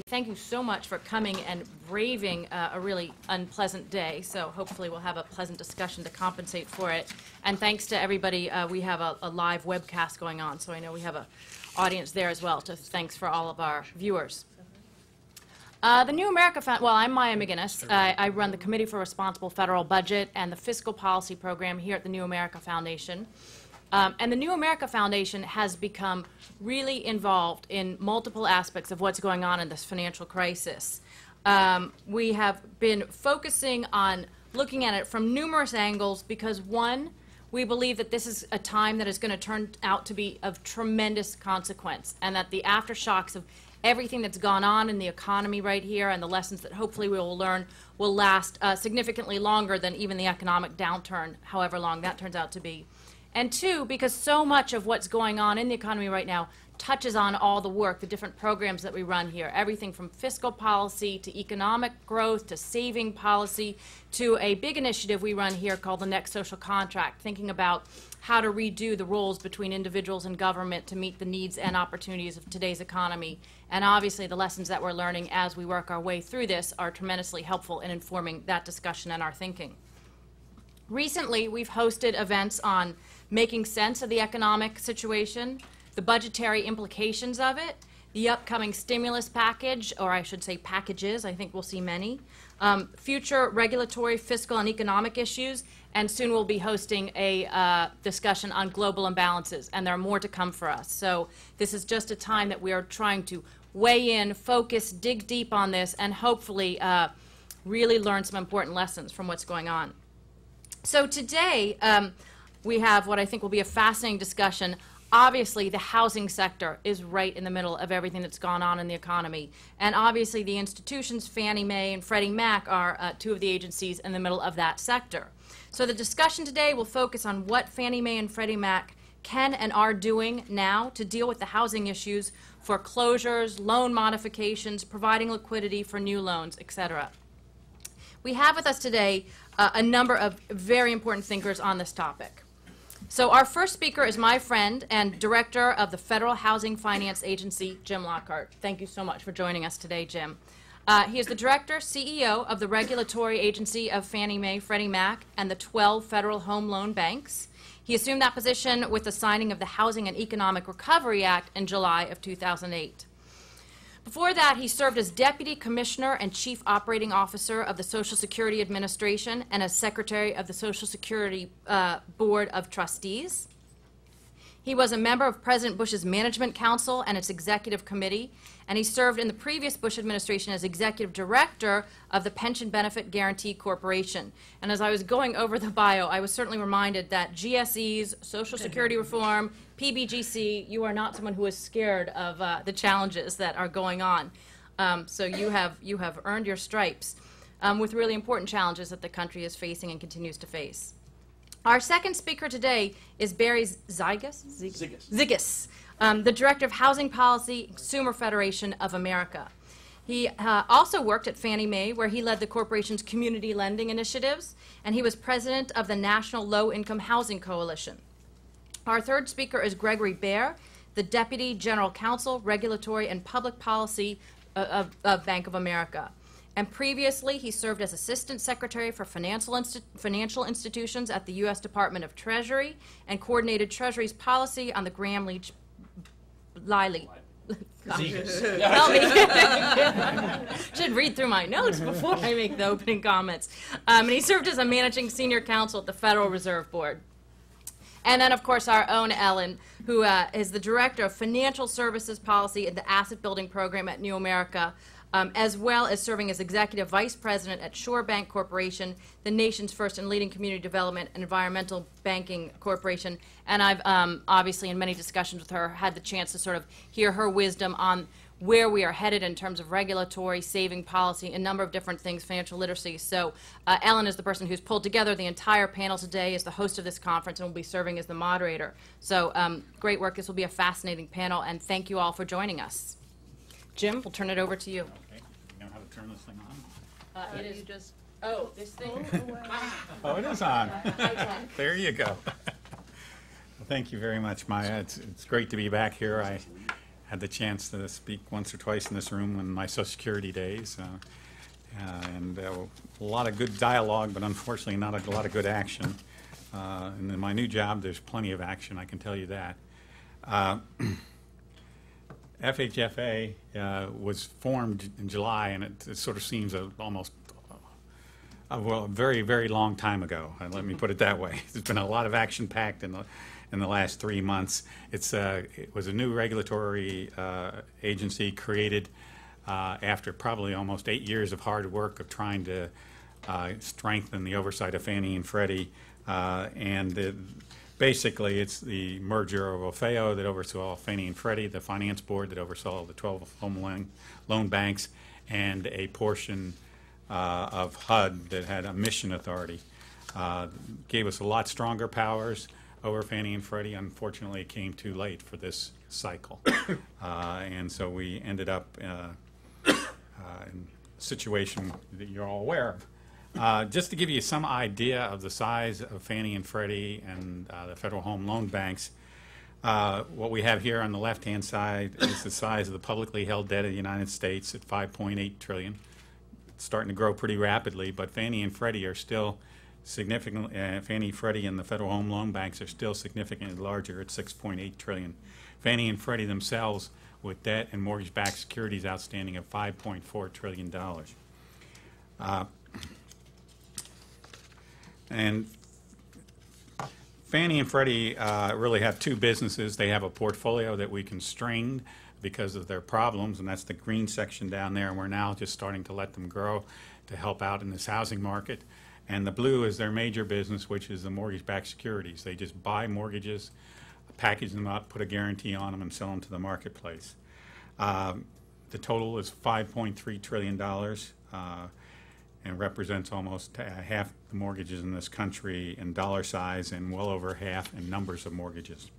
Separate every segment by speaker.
Speaker 1: Thank you so much for coming and braving a really unpleasant day. So hopefully we'll have a pleasant discussion to compensate for it. And thanks to everybody, we have a live webcast going on, so I know we have an audience there as well. So thanks for all of our viewers. The New America well, I'm Maya MacGuineas. I run the Committee for Responsible Federal Budget and the Fiscal Policy Program here at the New America Foundation. And the New America Foundation has become really involved in multiple aspects of what's going on in this financial crisis. We have been focusing on looking at it from numerous angles because, one, we believe that this is a time that is going to turn out to be of tremendous consequence, and that the aftershocks of everything that's gone on in the economy right here and the lessons that hopefully we will learn will last significantly longer than even the economic downturn, however long that turns out to be. And two, because so much of what's going on in the economy right now touches on all the work, the different programs that we run here, everything from fiscal policy to economic growth to saving policy to a big initiative we run here called the Next Social Contract, thinking about how to redo the roles between individuals and government to meet the needs and opportunities of today's economy. And obviously the lessons that we're learning as we work our way through this are tremendously helpful in informing that discussion and our thinking. Recently, we've hosted events on making sense of the economic situation, the budgetary implications of it, the upcoming stimulus package, or I should say packages, I think we'll see many, future regulatory, fiscal, and economic issues, and soon we'll be hosting a discussion on global imbalances, and there are more to come for us. So this is just a time that we are trying to weigh in, focus, dig deep on this, and hopefully really learn some important lessons from what's going on. So today, we have what I think will be a fascinating discussion. Obviously, the housing sector is right in the middle of everything that's gone on in the economy. And obviously, the institutions, Fannie Mae and Freddie Mac, are two of the agencies in the middle of that sector. So the discussion today will focus on what Fannie Mae and Freddie Mac can and are doing now to deal with the housing issues, foreclosures, loan modifications, providing liquidity for new loans, etc. We have with us today a number of very important thinkers on this topic. So our first speaker is my friend and director of the Federal Housing Finance Agency, Jim Lockhart. Thank you so much for joining us today, Jim. He is the director, CEO of the regulatory agency of Fannie Mae, Freddie Mac, and the 12 federal home loan banks. He assumed that position with the signing of the Housing and Economic Recovery Act in July of 2008. Before that, he served as Deputy Commissioner and Chief Operating Officer of the Social Security Administration and as Secretary of the Social Security Board of Trustees. He was a member of President Bush's Management Council and its Executive Committee, and he served in the previous Bush administration as Executive Director of the Pension Benefit Guaranty Corporation. And as I was going over the bio, I was certainly reminded that GSEs, Social Security reform, PBGC, you are not someone who is scared of the challenges that are going on. So you have earned your stripes with really important challenges that the country is facing and continues to face. Our second speaker today is Barry Zigas, the Director of Housing Policy, Consumer Federation of America. He also worked at Fannie Mae, where he led the corporation's community lending initiatives, and he was president of the National Low-Income Housing Coalition. Our third speaker is Gregory Baer, the Deputy General Counsel, Regulatory and Public Policy of Bank of America. And previously, he served as Assistant Secretary for Financial Institutions at the U.S. Department of Treasury and coordinated Treasury's policy on the Gramm-Leach Help me. Should read through my notes before I make the opening comments. And he served as a managing senior counsel at the Federal Reserve Board. And then, of course, our own Ellen, who is the Director of Financial Services Policy and the Asset Building Program at New America, as well as serving as Executive Vice President at Shore Bank Corporation, the nation's first and leading community development and environmental banking corporation. And I've obviously, in many discussions with her, had the chance to sort of hear her wisdom on where we are headed in terms of regulatory, saving policy, a number of different things, financial literacy. So Ellen is the person who's pulled together the entire panel today, is the host of this conference, and will be serving as the moderator. So great work. This will be a fascinating panel, and thank you all for joining us. Jim, we'll turn it over to you.
Speaker 2: Okay. You know how to turn this thing on?
Speaker 1: It is just, oh, this thing?
Speaker 2: Oh, it is on. There you go. Well, thank you very much, Maya. It's great to be back here. I had the chance to speak once or twice in this room in my Social Security days, and a lot of good dialogue, but unfortunately not a lot of good action. And in my new job, there's plenty of action, I can tell you that. FHFA was formed in July, and it sort of seems almost a very, very long time ago. Let me put it that way. There's been a lot of action packed in the last 3 months. It was a new regulatory agency created after probably almost 8 years of hard work of trying to strengthen the oversight of Fannie and Freddie. Basically, it's the merger of OFEO that oversaw Fannie and Freddie, the finance board that oversaw the 12 home loan banks, and a portion of HUD that had a mission authority. Gave us a lot stronger powers over Fannie and Freddie. Unfortunately, it came too late for this cycle. And so we ended up in a situation that you're all aware of. Just to give you some idea of the size of Fannie and Freddie and the Federal Home Loan Banks, what we have here on the left-hand side is the size of the publicly held debt of the United States at $5.8 trillion. It's starting to grow pretty rapidly, but Fannie and Freddie are still significantly, Fannie, Freddie, and the Federal Home Loan Banks are still significantly larger at $6.8 trillion. Fannie and Freddie themselves with debt and mortgage-backed securities outstanding of $5.4 trillion. And Fannie and Freddie really have two businesses. They have a portfolio that we constrained because of their problems, and that's the green section down there, and we're now just starting to let them grow to help out in this housing market. And the blue is their major business, which is the mortgage-backed securities. They just buy mortgages, package them up, put a guarantee on them, and sell them to the marketplace. The total is $5.3 trillion. And represents almost half the mortgages in this country in dollar size and well over half in numbers of mortgages.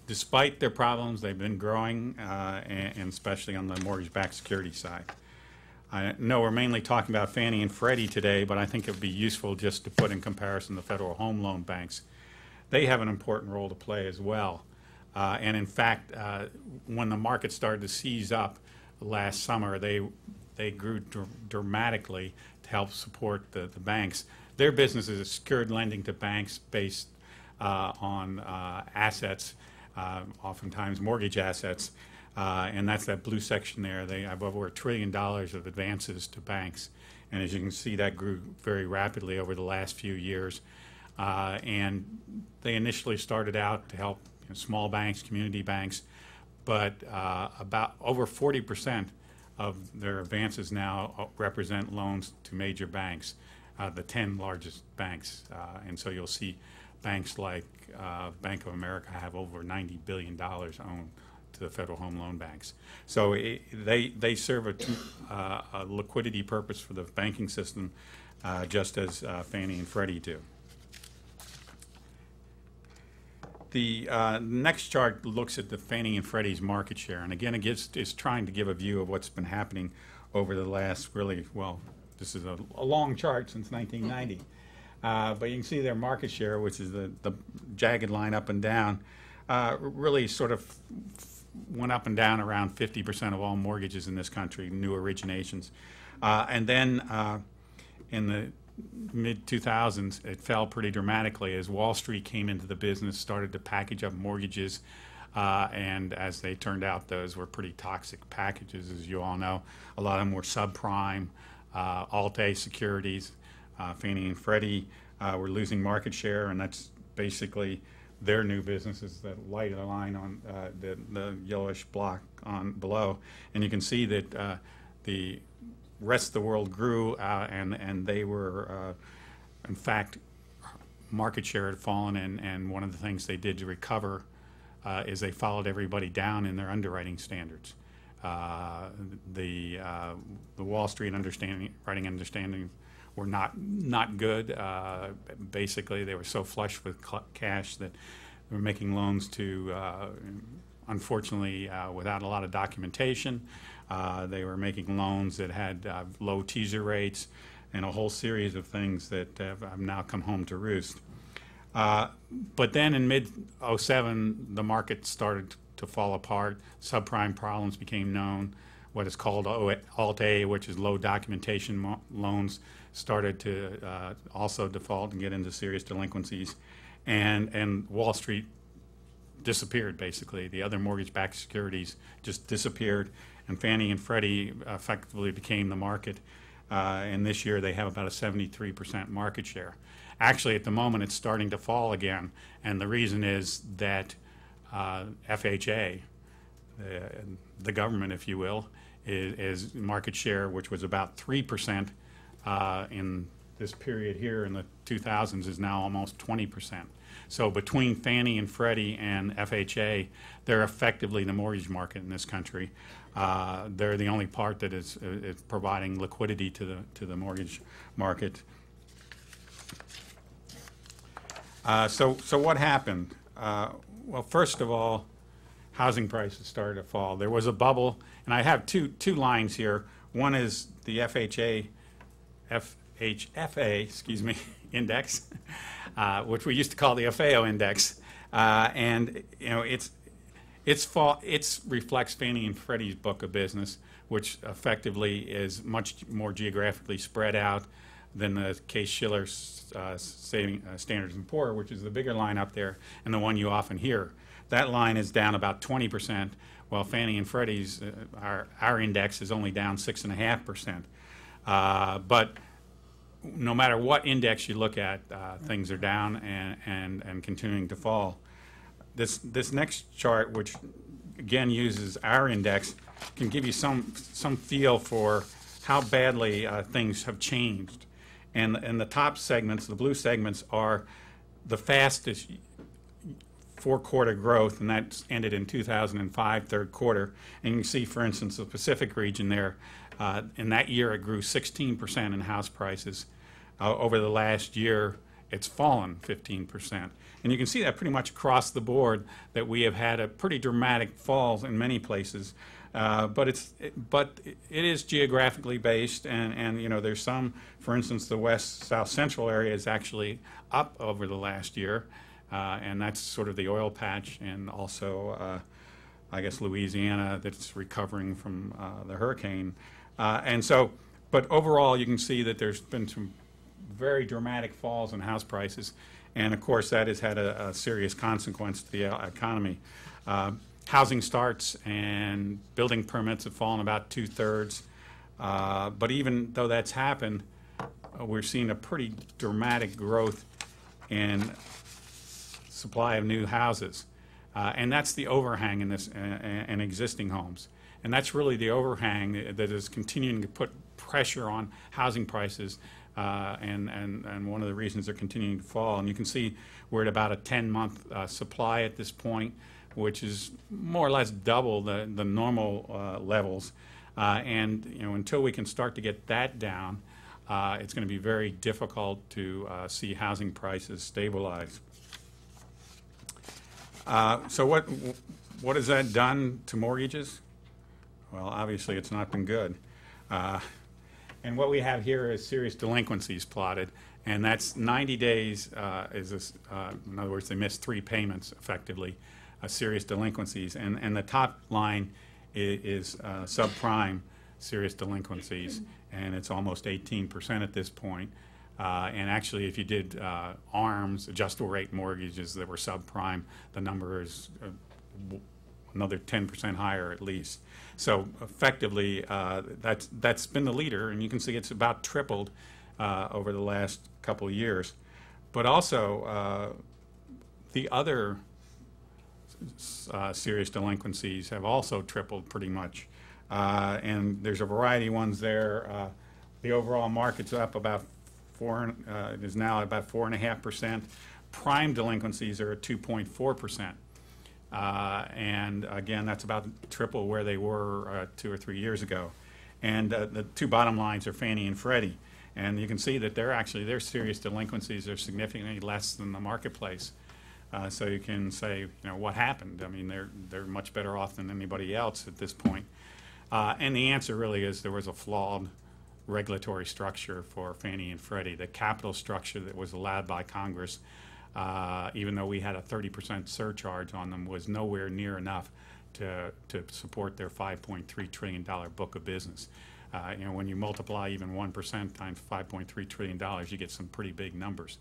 Speaker 2: Despite their problems, they've been growing, and especially on the mortgage-backed security side. I know we're mainly talking about Fannie and Freddie today, but I think it would be useful just to put in comparison the Federal Home Loan Banks. They have an important role to play as well. And in fact, when the market started to seize up last summer, they grew dramatically to help support the banks. Their business is secured lending to banks based on assets, oftentimes mortgage assets, and that's that blue section there. They have over $1 trillion of advances to banks, and as you can see, that grew very rapidly over the last few years. And they initially started out to help small banks, community banks, but about over 40% of their advances now represent loans to major banks, the 10 largest banks. And so you'll see banks like Bank of America have over $90 billion owned to the Federal Home Loan Banks. So they serve a liquidity purpose for the banking system, just as Fannie and Freddie do. The next chart looks at the Fannie and Freddie's market share, and again, it's trying to give a view of what's been happening over the last this is a long chart since 1990. But you can see their market share, which is the jagged line up and down, really sort of went up and down around 50% of all mortgages in this country, new originations. And then in the mid-2000s, it fell pretty dramatically as Wall Street came into the business, started to package up mortgages, and as they turned out, those were pretty toxic packages, as you all know. A lot of them were subprime, Alt-A securities. Fannie and Freddie were losing market share, and that's basically their new businesses, that light line on the yellowish block on below. And you can see that the rest of the world grew, and they were, in fact, market share had fallen, and one of the things they did to recover is they followed everybody down in their underwriting standards. The Wall Street writing understanding were not good. Basically, they were so flush with cash that they were making loans to, unfortunately, without a lot of documentation. They were making loans that had low teaser rates and a whole series of things that have now come home to roost. But then in mid-07, the market started to fall apart. Subprime problems became known. What is called Alt-A, which is low documentation loans, started to also default and get into serious delinquencies. And Wall Street disappeared, basically. The other mortgage-backed securities just disappeared, and Fannie and Freddie effectively became the market. And this year they have about a 73% market share. Actually, at the moment, it's starting to fall again, and the reason is that FHA, the government, if you will, is market share, which was about 3% in this period here in the 2000s, is now almost 20%. So between Fannie and Freddie and FHA, they're effectively the mortgage market in this country. They're the only part that is providing liquidity to the mortgage market. So what happened? Well, first of all, housing prices started to fall. There was a bubble, and I have two lines here. One is the FHFA, excuse me, index, which we used to call the FAO index, and you know it reflects Fannie and Freddie's book of business, which effectively is much more geographically spread out than the Case-Shiller Standards & Poor, which is the bigger line up there and the one you often hear. That line is down about 20%, while Fannie and Freddie's, our index is only down 6.5%. But no matter what index you look at, things are down and continuing to fall. This next chart, which again uses our index, can give you some feel for how badly things have changed. And the top segments, the blue segments, are the fastest four-quarter growth, and that ended in 2005, third quarter. And you can see, for instance, the Pacific region there, in that year it grew 16% in house prices. Over the last year, it's fallen 15%. And you can see that pretty much across the board, that we have had a pretty dramatic fall in many places. But it is geographically based, and you know, there's some, for instance, the west south central area is actually up over the last year, and that's sort of the oil patch, and also I guess Louisiana that's recovering from the hurricane, and so. But overall, you can see that there's been some very dramatic falls in house prices, and of course that has had a serious consequence to the economy. Housing starts and building permits have fallen about 2/3. But even though that's happened, we're seeing a pretty dramatic growth in supply of new houses. And that's the overhang in this in existing homes. And that's really the overhang that is continuing to put pressure on housing prices, and one of the reasons they're continuing to fall. And you can see we're at about a 10-month supply at this point, which is more or less double the normal levels. And you know, until we can start to get that down, it's going to be very difficult to see housing prices stabilize. So what has that done to mortgages? Well, obviously it's not been good. And what we have here is serious delinquencies plotted, and that's 90 days in other words, they missed 3 payments effectively. Serious delinquencies, and the top line is subprime serious delinquencies, and it's almost 18% at this point. And actually, if you did ARMs, adjustable rate mortgages that were subprime, the number is another 10% higher at least. So effectively, that's been the leader, and you can see it's about tripled over the last couple of years. But also, the other serious delinquencies have also tripled pretty much, and there's a variety of ones there. The overall market's up about it is now about 4.5%. Prime delinquencies are at 2.4%, and again, that's about triple where they were 2 or 3 years ago. And the two bottom lines are Fannie and Freddie, and you can see that their serious delinquencies are significantly less than the marketplace. So you can say, you know, what happened? I mean, they're much better off than anybody else at this point. And the answer really is there was a flawed regulatory structure for Fannie and Freddie. The capital structure that was allowed by Congress even though we had a 30% surcharge on them, was nowhere near enough to support their $5.3 trillion book of business. When you multiply even 1% times $5.3 trillion, you get some pretty big numbers.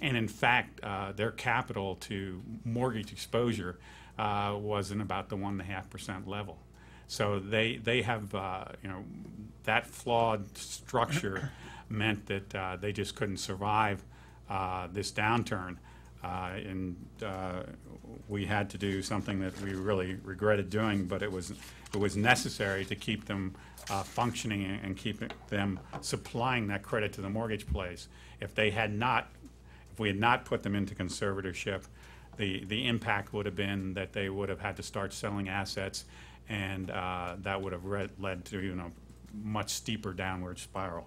Speaker 2: And in fact, their capital to mortgage exposure was in about the 1.5% level. So they have, that flawed structure meant that they just couldn't survive this downturn. And we had to do something that we really regretted doing, but it was necessary to keep them functioning and keep them supplying that credit to the mortgage place. If we had not put them into conservatorship, the impact would have been that they would have had to start selling assets, and that would have led to much steeper downward spiral.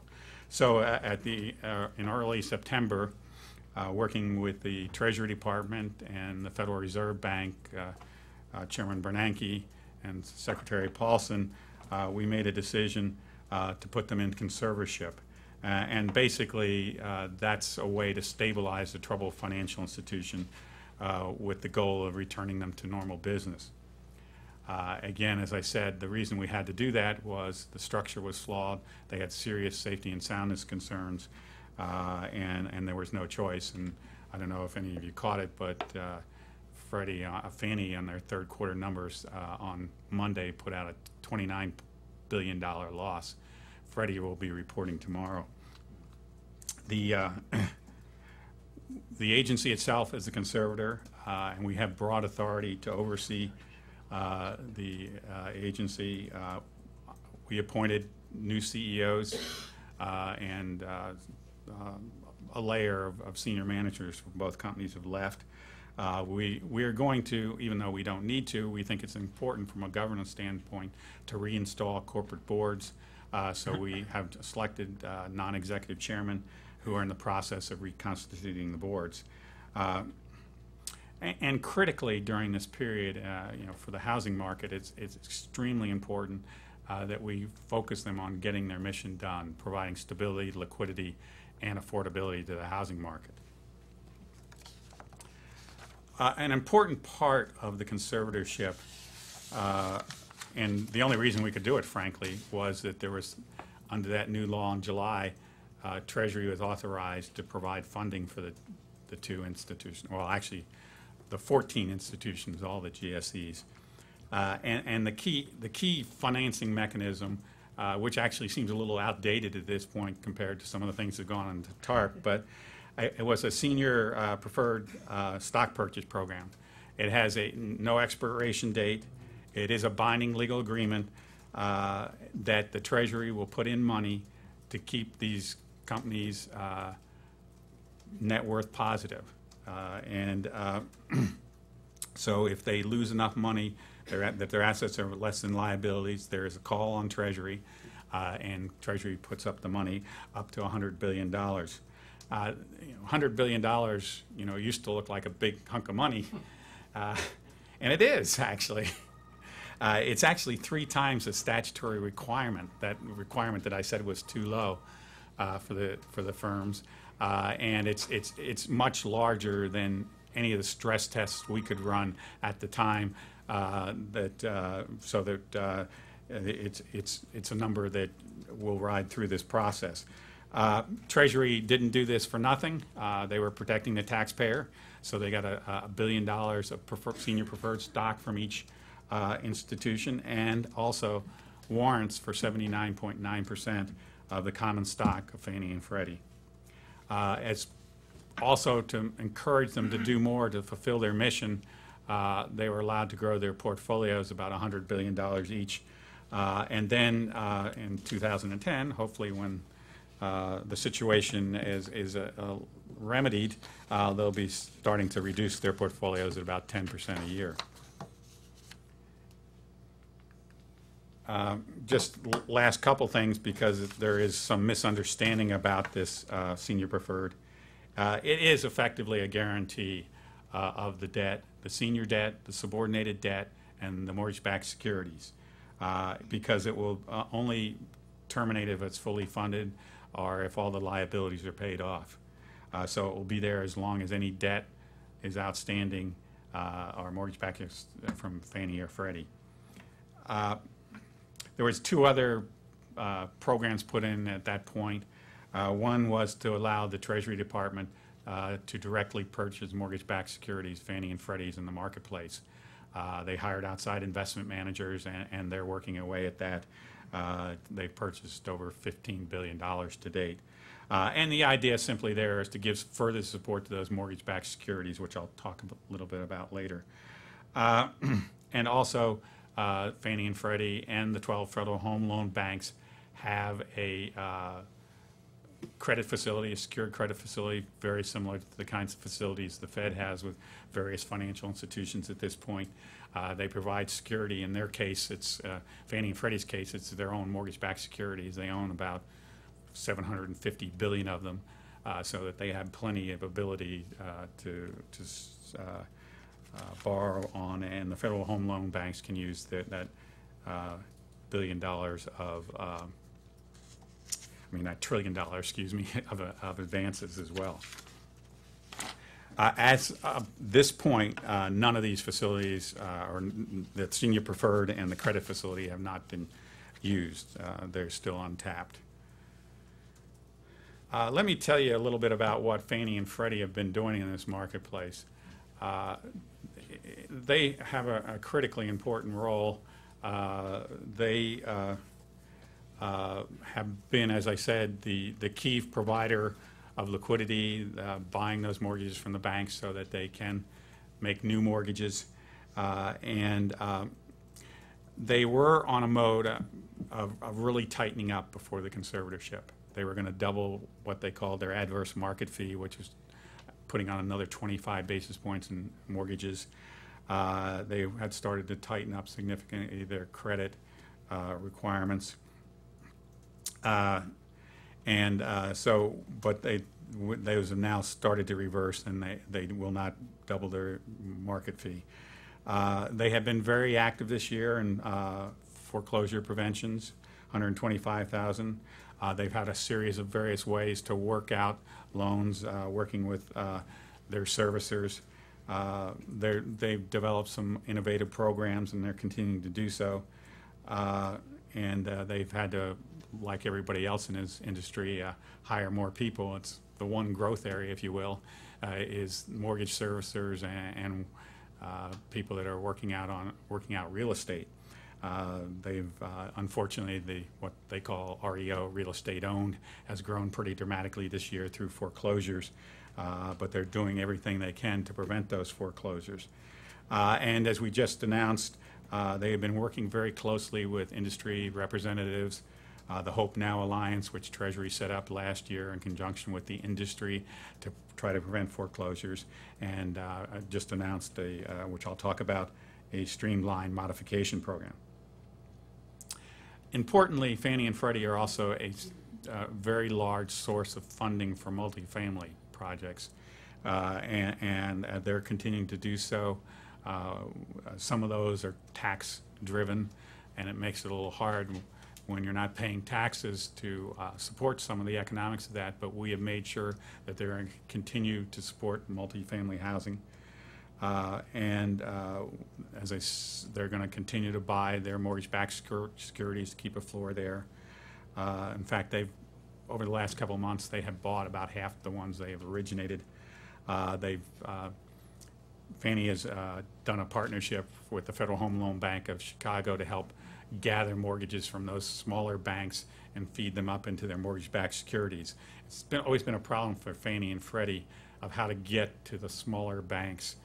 Speaker 2: So in early September, working with the Treasury Department and the Federal Reserve Bank, Chairman Bernanke and Secretary Paulson, we made a decision to put them in conservatorship. And basically, that's a way to stabilize the troubled financial institution with the goal of returning them to normal business. Again, as I said, the reason we had to do that was the structure was flawed. They had serious safety and soundness concerns, and there was no choice. And I don't know if any of you caught it, but Fannie on their third quarter numbers on Monday put out a $29 billion loss. Freddie will be reporting tomorrow. The agency itself is a conservator, and we have broad authority to oversee the agency. We appointed new CEOs and a layer of senior managers from both companies have left. We are going to, even though we don't need to, we think it's important from a governance standpoint to reinstall corporate boards. So we have selected non-executive chairmen who are in the process of reconstituting the boards. And critically during this period, for the housing market, it's extremely important that we focus them on getting their mission done, providing stability, liquidity, and affordability to the housing market. An important part of the conservatorship, and the only reason we could do it, frankly, was that there was, under that new law in July, Treasury was authorized to provide funding for the two institutions, well, actually, the 14 institutions, all the GSEs. And the key financing mechanism, which actually seems a little outdated at this point compared to some of the things that have gone into TARP, but it was a senior preferred stock purchase program. It has no expiration date. It is a binding legal agreement that the Treasury will put in money to keep these companies net worth positive. So if they lose enough money that their assets are less than liabilities, there is a call on Treasury, and Treasury puts up the money up to $100 billion. $100 billion, used to look like a big hunk of money, and it is actually. It's actually 3 times the statutory requirement. That requirement that I said was too low for the firms, and it's much larger than any of the stress tests we could run at the time. So that it's a number that will ride through this process. Treasury didn't do this for nothing. They were protecting the taxpayer, so they got $1 billion of senior preferred stock from each institution, and also warrants for 79.9% of the common stock of Fannie and Freddie. As also to encourage them to do more to fulfill their mission, they were allowed to grow their portfolios about $100 billion each. And then in 2010, hopefully when the situation is remedied, they'll be starting to reduce their portfolios at about 10% a year. Just last couple things, because there is some misunderstanding about this senior preferred. It is effectively a guarantee of the debt, the senior debt, the subordinated debt, and the mortgage-backed securities, because it will only terminate if it's fully funded or if all the liabilities are paid off. So it will be there as long as any debt is outstanding, or mortgage-backed from Fannie or Freddie. There was two other programs put in at that point. One was to allow the Treasury Department to directly purchase mortgage-backed securities, Fannie and Freddie's, in the marketplace. They hired outside investment managers, and they're working away at that. They've purchased over $15 billion to date. And the idea simply there is to give further support to those mortgage-backed securities, which I'll talk a little bit about later. And also, Fannie and Freddie and the 12 federal home loan banks have a credit facility, a secured credit facility, very similar to the kinds of facilities the Fed has with various financial institutions at this point. They provide security. In their case, it's Fannie and Freddie's case, it's their own mortgage-backed securities. They own about 750 billion of them, so that they have plenty of ability to borrow on, and the federal home loan banks can use that $1 billion of that $1 trillion, excuse me, of advances as well. As of this point, none of these facilities, or the senior preferred and the credit facility, have not been used. They're still untapped. Let me tell you a little bit about what Fannie and Freddie have been doing in this marketplace. They have a critically important role. They have been, as I said, the key provider of liquidity, buying those mortgages from the banks so that they can make new mortgages. And they were on a mode of really tightening up before the conservatorship. They were going to double what they called their adverse market fee, which is putting on another 25 basis points in mortgages. They had started to tighten up significantly their credit requirements. But those have now started to reverse, and they will not double their market fee. They have been very active this year in foreclosure preventions, 125,000. They've had a series of various ways to work out loans, working with their servicers. They've developed some innovative programs, and they're continuing to do so. They've had to, like everybody else in this industry, hire more people. It's the one growth area, if you will, is mortgage servicers and people that are working out real estate. They've unfortunately, what they call REO, real estate owned, has grown pretty dramatically this year through foreclosures, but they're doing everything they can to prevent those foreclosures. And as we just announced, they have been working very closely with industry representatives, the Hope Now Alliance, which Treasury set up last year in conjunction with the industry to try to prevent foreclosures, and just announced which I'll talk about, a streamlined modification program. Importantly, Fannie and Freddie are also a very large source of funding for multifamily projects, and they're continuing to do so. Some of those are tax-driven, and it makes it a little hard when you're not paying taxes to support some of the economics of that, but we have made sure that they're going to continue to support multifamily housing. They're going to continue to buy their mortgage-backed securities to keep a floor there. In fact, over the last couple of months, they have bought about half the ones they have originated. Fannie has done a partnership with the Federal Home Loan Bank of Chicago to help gather mortgages from those smaller banks and feed them up into their mortgage-backed securities. It's always been a problem for Fannie and Freddie of how to get to the smaller banks.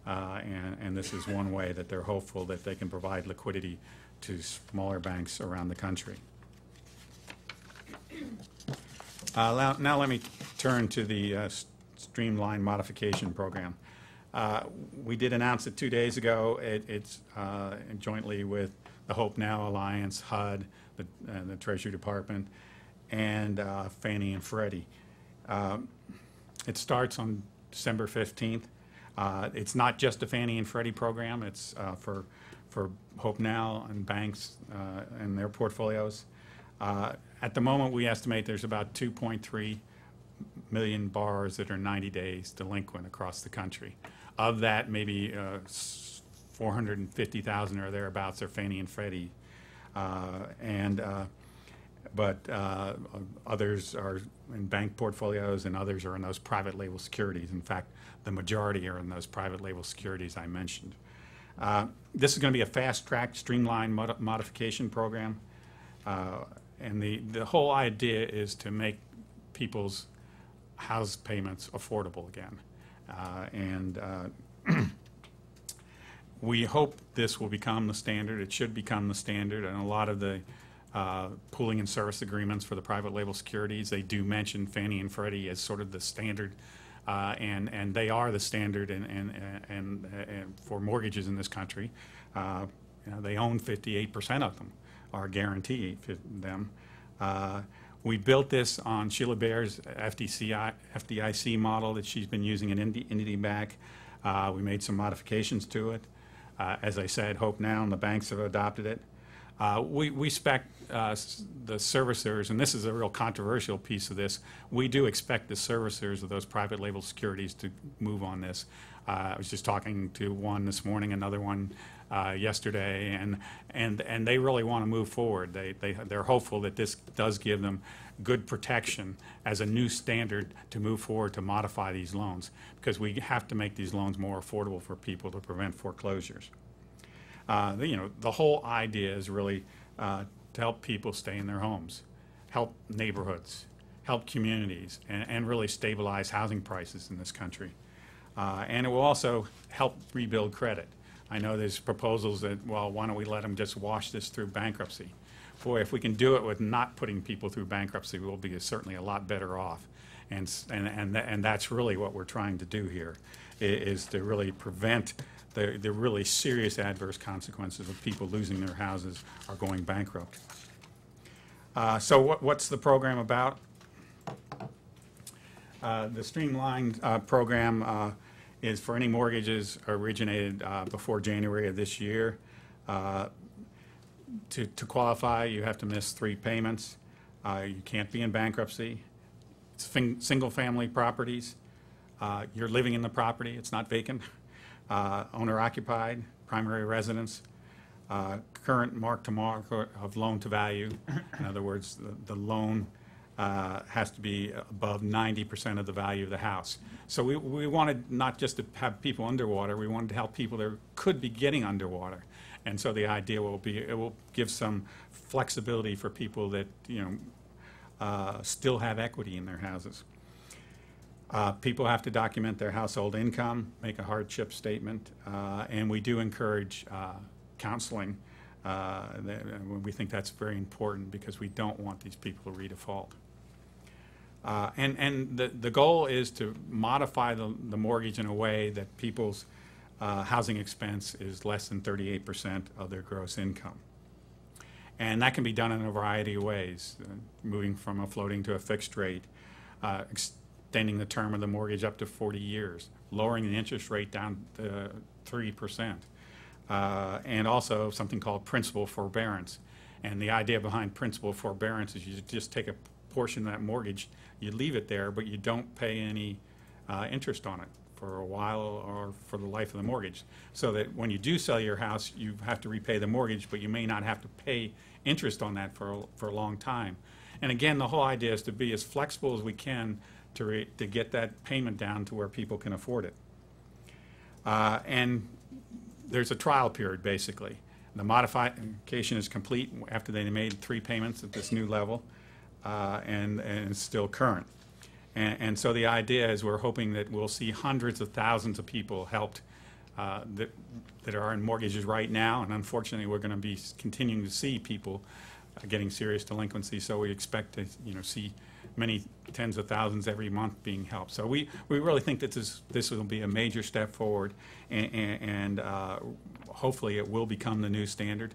Speaker 2: And this is one way that they're hopeful that they can provide liquidity to smaller banks around the country. Now let me turn to the streamlined modification program. We did announce it 2 days ago. It's jointly with the Hope Now Alliance, HUD, the Treasury Department, and Fannie and Freddie. It starts on December 15th. It's not just a Fannie and Freddie program. It's for Hope Now and banks and their portfolios. At the moment, we estimate there's about 2.3 million borrowers that are 90 days delinquent across the country. Of that, maybe 450,000 or thereabouts are Fannie and Freddie, but others are in bank portfolios, and others are in those private label securities. In fact, the majority are in those private label securities I mentioned. This is going to be a fast-track, streamlined modification program, and the whole idea is to make people's house payments affordable again. We hope this will become the standard. It should become the standard, and a lot of the pooling and service agreements for the private label securities, they do mention Fannie and Freddie as sort of the standard, and they are the standard and for mortgages in this country. They own 58% of them, are guaranteed them. We built this on Sheila Baer's FDIC model that she's been using in IndyBank. We made some modifications to it. As I said, Hope Now and the banks have adopted it. We expect the servicers, and this is a real controversial piece of this, we do expect the servicers of those private label securities to move on this. I was just talking to one this morning, another one yesterday, and they really want to move forward. They're hopeful that this does give them good protection as a new standard to move forward to modify these loans, because we have to make these loans more affordable for people to prevent foreclosures. The whole idea is really to help people stay in their homes, help neighborhoods, help communities, and really stabilize housing prices in this country. And it will also help rebuild credit. I know there's proposals that, well, why don't we let them just wash this through bankruptcy? Boy, if we can do it with not putting people through bankruptcy, we'll be certainly a lot better off. And that's really what we're trying to do here, is to really prevent the really serious adverse consequences of people losing their houses or going bankrupt. So what's the program about? The streamlined program is for any mortgages originated before January of this year. To qualify, you have to miss 3 payments. You can't be in bankruptcy. It's single-family properties. You're living in the property. It's not vacant. Owner-occupied, primary residence, current mark-to-market of loan-to-value. In other words, the loan has to be above 90% of the value of the house. So we wanted not just to have people underwater, we wanted to help people that could be getting underwater. And so the idea will be, it will give some flexibility for people that, still have equity in their houses. People have to document their household income, make a hardship statement, and we do encourage counseling. We think that's very important because we don't want these people to redefault. And the goal is to modify the mortgage in a way that people's housing expense is less than 38% of their gross income. And that can be done in a variety of ways, moving from a floating to a fixed rate, extending the term of the mortgage up to 40 years, lowering the interest rate down to 3%, and also something called principal forbearance. And the idea behind principal forbearance is you just take a portion of that mortgage, you leave it there, but you don't pay any interest on it for a while or for the life of the mortgage. So that when you do sell your house, you have to repay the mortgage, but you may not have to pay interest on that for a long time. And again, the whole idea is to be as flexible as we can to get that payment down to where people can afford it. And there's a trial period, basically. The modification is complete after they made 3 payments at this new level, and it's still current. And so the idea is we're hoping that we'll see hundreds of thousands of people helped that are in mortgages right now, and unfortunately we're going to be continuing to see people getting serious delinquency, so we expect to see many tens of thousands every month being helped. So we really think that this will be a major step forward, and hopefully it will become the new standard,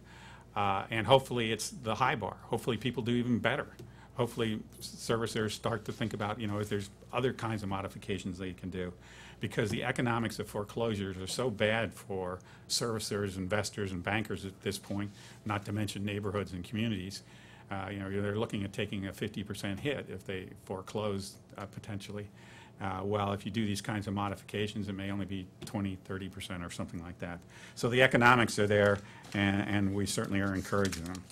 Speaker 2: and hopefully it's the high bar. Hopefully people do even better. Hopefully servicers start to think about, if there's other kinds of modifications they can do, because the economics of foreclosures are so bad for servicers, investors, and bankers at this point, not to mention neighborhoods and communities. They're looking at taking a 50% hit if they foreclose potentially. Well, if you do these kinds of modifications, it may only be 20, 30% or something like that. So the economics are there, and we certainly are encouraging them.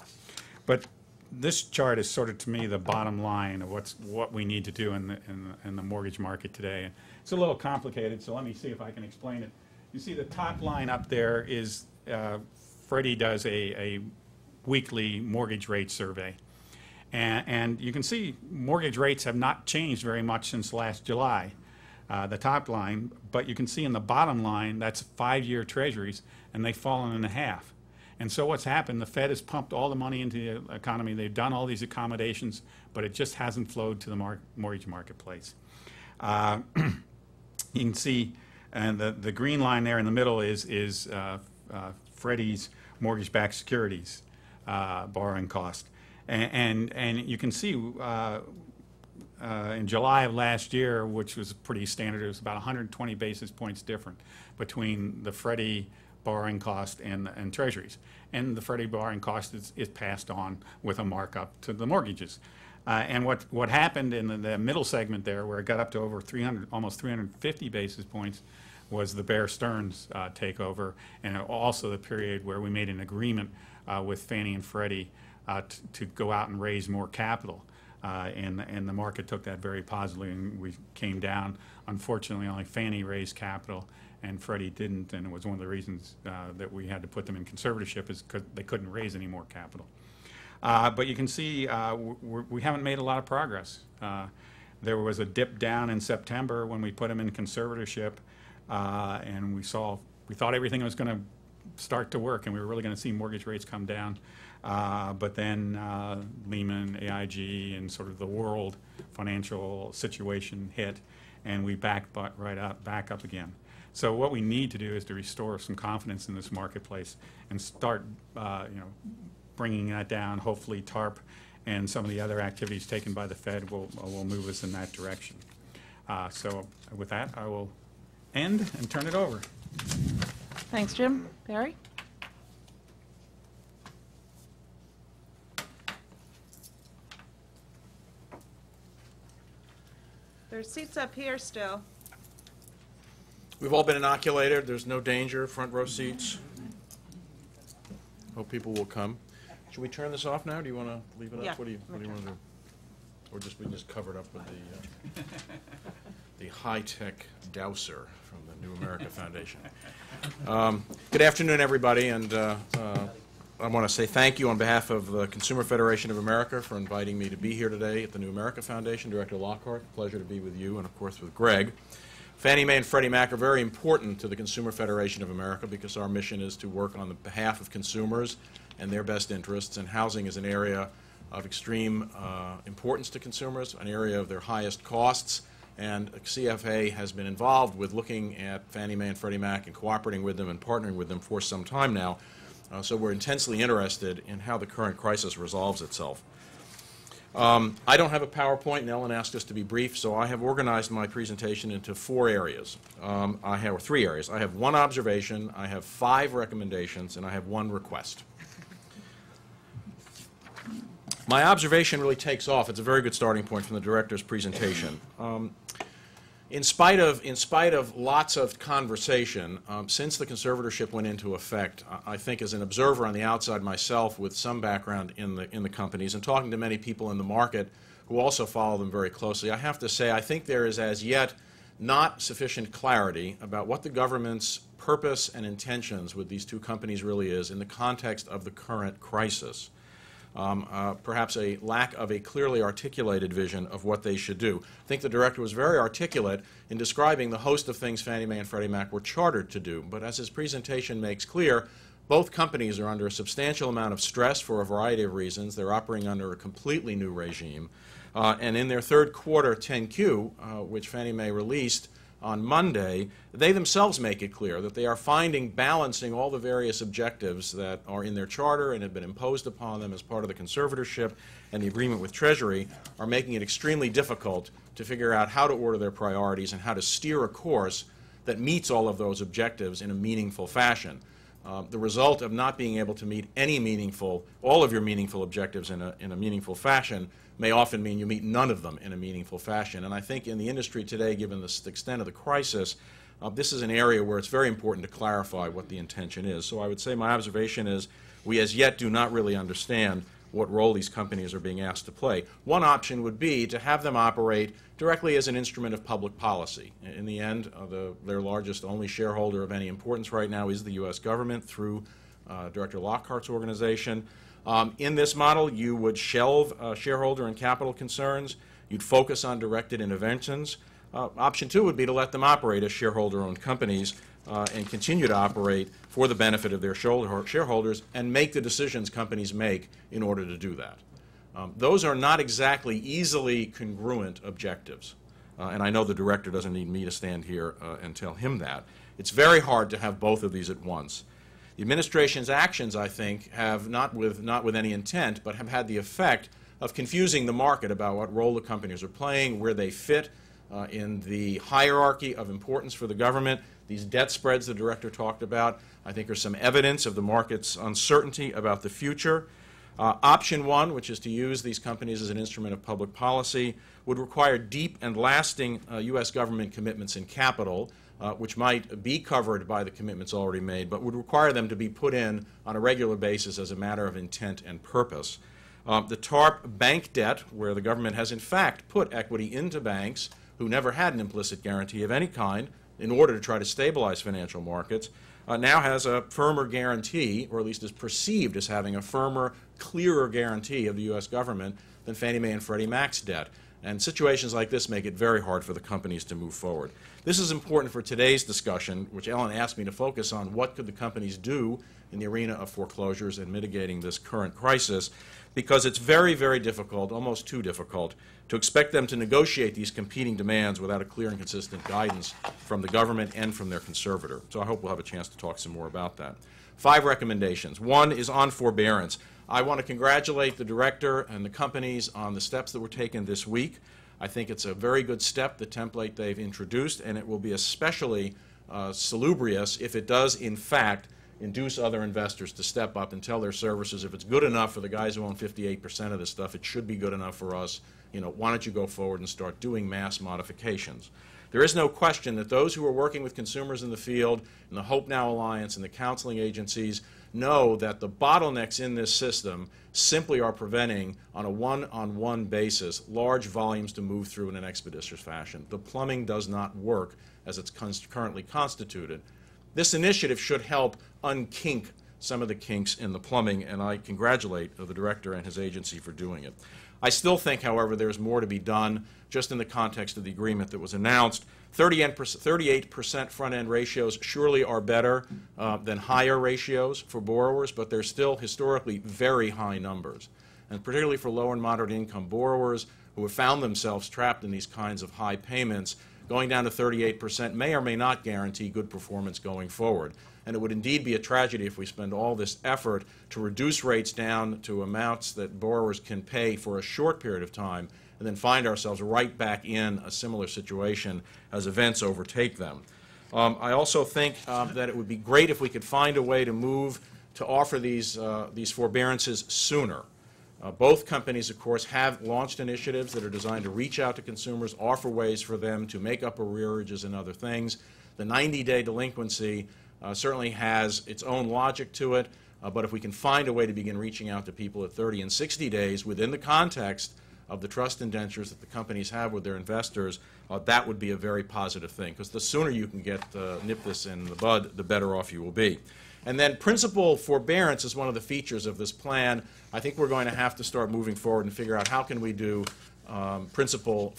Speaker 2: But this chart is sort of, to me, the bottom line of what we need to do in the mortgage market today. And it's a little complicated, so let me see if I can explain it. You see the top line up there is Freddie does a weekly mortgage rate survey. And you can see mortgage rates have not changed very much since last July, the top line. But you can see in the bottom line, that's 5-year treasuries, and they've fallen in half. And so what's happened, the Fed has pumped all the money into the economy. They've done all these accommodations, but it just hasn't flowed to the mortgage marketplace. You can see, and the green line there in the middle is Freddie's mortgage-backed securities borrowing cost. And you can see in July of last year, which was pretty standard, it was about 120 basis points different between the Freddie borrowing cost and treasuries. And the Freddie borrowing cost is passed on with a markup to the mortgages. And what happened in the middle segment there, where it got up to over 300, almost 350 basis points, was the Bear Stearns takeover, and also the period where we made an agreement with Fannie and Freddie to go out and raise more capital. And the market took that very positively, and we came down. Unfortunately, only Fannie raised capital and Freddie didn't, and it was one of the reasons that we had to put them in conservatorship, is because they couldn't raise any more capital. But you can see we haven't made a lot of progress. There was a dip down in September when we put them in conservatorship, and we thought everything was going to start to work, and we were really going to see mortgage rates come down. But then Lehman, AIG, and sort of the world financial situation hit, and we back up again. So what we need to do is to restore some confidence in this marketplace and start, bringing that down. Hopefully, TARP and some of the other activities taken by the Fed will move us in that direction. So with that, I will end and turn it over.
Speaker 3: Thanks, Jim. Barry? There's seats up here still.
Speaker 4: We've all been inoculated. There's no danger. Front row seats. Hope people will come. Should we turn this off now? Do you want to leave it up?
Speaker 3: Yeah,
Speaker 4: What do you want to do? Or we can just cover it up with the high-tech dowser from the New America Foundation. Good afternoon, everybody, and I want to say thank you on behalf of the Consumer Federation of America for inviting me to be here today at the New America Foundation. Director Lockhart, pleasure to be with you, and of course with Greg. Fannie Mae and Freddie Mac are very important to the Consumer Federation of America because our mission is to work on the behalf of consumers and their best interests, and housing is an area of extreme importance to consumers, an area of their highest costs, and CFA has been involved with looking at Fannie Mae and Freddie Mac and cooperating with them and partnering with them for some time now. So we're intensely interested in how the current crisis resolves itself. I don't have a PowerPoint, and Ellen asked us to be brief, so I have organized my presentation into 4 areas. Or 3 areas. I have 1 observation, I have 5 recommendations, and I have 1 request. My observation really takes off. It's a very good starting point from the director's presentation. In spite of lots of conversation, since the conservatorship went into effect, I think as an observer on the outside myself with some background in the companies and talking to many people in the market who also follow them very closely, I have to say I think there is as yet not sufficient clarity about what the government's purpose and intentions with these 2 companies really is in the context of the current crisis. Perhaps a lack of a clearly articulated vision of what they should do. I think the director was very articulate in describing the host of things Fannie Mae and Freddie Mac were chartered to do, but as his presentation makes clear, both companies are under a substantial amount of stress for a variety of reasons. They're operating under a completely new regime, and in their 3rd quarter 10Q, which Fannie Mae released on Monday, they themselves make it clear that they are balancing all the various objectives that are in their charter and have been imposed upon them as part of the conservatorship and the agreement with Treasury, are making it extremely difficult to figure out how to order their priorities and how to steer a course that meets all of those objectives in a meaningful fashion. The result of not being able to meet all of your meaningful objectives in a meaningful fashion may often mean you meet none of them in a meaningful fashion. And I think in the industry today, given the extent of the crisis, this is an area where it's very important to clarify what the intention is. So I would say my observation is we as yet do not really understand what role these companies are being asked to play. One option would be to have them operate directly as an instrument of public policy. In the end, their largest only shareholder of any importance right now is the U.S. government through Director Lockhart's organization. In this model, you would shelve shareholder and capital concerns. You'd focus on directed interventions. Option two would be to let them operate as shareholder-owned companies and continue to operate for the benefit of their shareholders and make the decisions companies make in order to do that. Those are not exactly easily congruent objectives. And I know the director doesn't need me to stand here and tell him that. It's very hard to have both of these at once. The administration's actions, I think, have not with any intent, but have had the effect of confusing the market about what role the companies are playing, where they fit in the hierarchy of importance for the government. These debt spreads the director talked about, I think, are some evidence of the market's uncertainty about the future. Option one, which is to use these companies as an instrument of public policy, would require deep and lasting U.S. government commitments in capital, which might be covered by the commitments already made, but would require them to be put in on a regular basis as a matter of intent and purpose. The TARP bank debt, where the government has in fact put equity into banks who never had an implicit guarantee of any kind in order to try to stabilize financial markets, now has a firmer guarantee, or at least is perceived as having a firmer, clearer guarantee of the U.S. government than Fannie Mae and Freddie Mac's debt. And situations like this make it very hard for the companies to move forward. This is important for today's discussion, which Ellen asked me to focus on what could the companies do in the arena of foreclosures and mitigating this current crisis, because it's very, very difficult, almost too difficult, to expect them to negotiate these competing demands without a clear and consistent guidance from the government and from their conservator. So I hope we'll have a chance to talk some more about that. 5 recommendations. One is on forbearance. I want to congratulate the director and the companies on the steps that were taken this week. I think it's a very good step, the template they've introduced, and it will be especially salubrious if it does, in fact, induce other investors to step up and tell their servicers, if it's good enough for the guys who own 58% of this stuff, it should be good enough for us. You know, why don't you go forward and start doing mass modifications? There is no question that those who are working with consumers in the field, and the Hope Now Alliance and the counseling agencies, know that the bottlenecks in this system simply are preventing, on a one-on-one basis, large volumes to move through in an expeditious fashion. The plumbing does not work as it's currently constituted. This initiative should help unkink some of the kinks in the plumbing, and I congratulate the director and his agency for doing it. I still think, however, there's more to be done just in the context of the agreement that was announced. 38% front-end ratios surely are better than higher ratios for borrowers, but they're still historically very high numbers. And particularly for low and moderate income borrowers who have found themselves trapped in these kinds of high payments, going down to 38% may or may not guarantee good performance going forward. And it would indeed be a tragedy if we spend all this effort to reduce rates down to amounts that borrowers can pay for a short period of time and then find ourselves right back in a similar situation as events overtake them. I also think that it would be great if we could find a way to move to offer these forbearances sooner. Both companies, of course, have launched initiatives that are designed to reach out to consumers, offer ways for them to make up arrearages and other things. The 90-day delinquency certainly has its own logic to it, but if we can find a way to begin reaching out to people at 30 and 60 days within the context of the trust indentures that the companies have with their investors, that would be a very positive thing, because the sooner you can get nip this in the bud, the better off you will be. And then principal forbearance is one of the features of this plan. I think we're going to have to start moving forward and figure out how can we do principal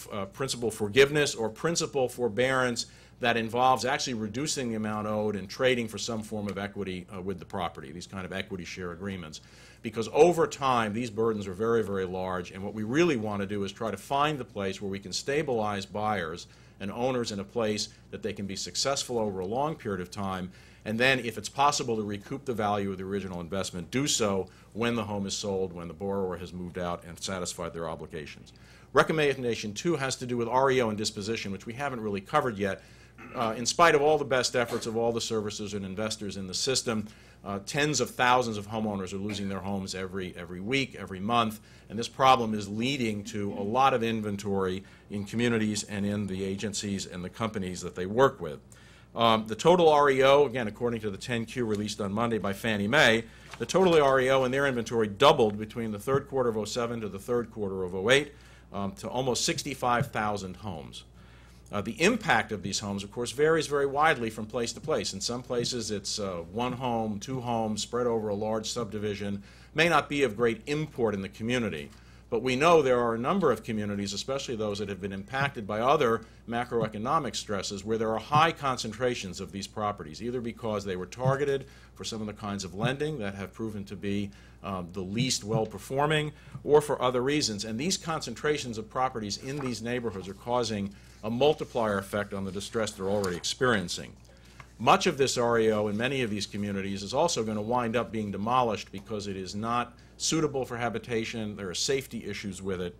Speaker 4: forgiveness or principal forbearance that involves actually reducing the amount owed and trading for some form of equity with the property, these kind of equity share agreements. Because over time, these burdens are very, very large, and what we really want to do is try to find the place where we can stabilize buyers and owners in a place that they can be successful over a long period of time, and then, if it's possible to recoup the value of the original investment, do so when the home is sold, when the borrower has moved out and satisfied their obligations. Recommendation 2 has to do with REO and disposition, which we haven't really covered yet. in spite of all the best efforts of all the servicers and investors in the system, tens of thousands of homeowners are losing their homes every week, every month, and this problem is leading to a lot of inventory in communities and in the agencies and the companies that they work with. The total REO, again, according to the 10Q released on Monday by Fannie Mae, the total REO in their inventory doubled between the third quarter of 2007 to the third quarter of 2008 to almost 65,000 homes. The impact of these homes, of course, varies very widely from place to place. In some places, it's one home, two homes spread over a large subdivision, may not be of great import in the community. But we know there are a number of communities, especially those that have been impacted by other macroeconomic stresses, where there are high concentrations of these properties, either because they were targeted for some of the kinds of lending that have proven to be the least well-performing, or for other reasons. And these concentrations of properties in these neighborhoods are causing a multiplier effect on the distress they're already experiencing. Much of this REO in many of these communities is also going to wind up being demolished because it is not suitable for habitation. There are safety issues with it.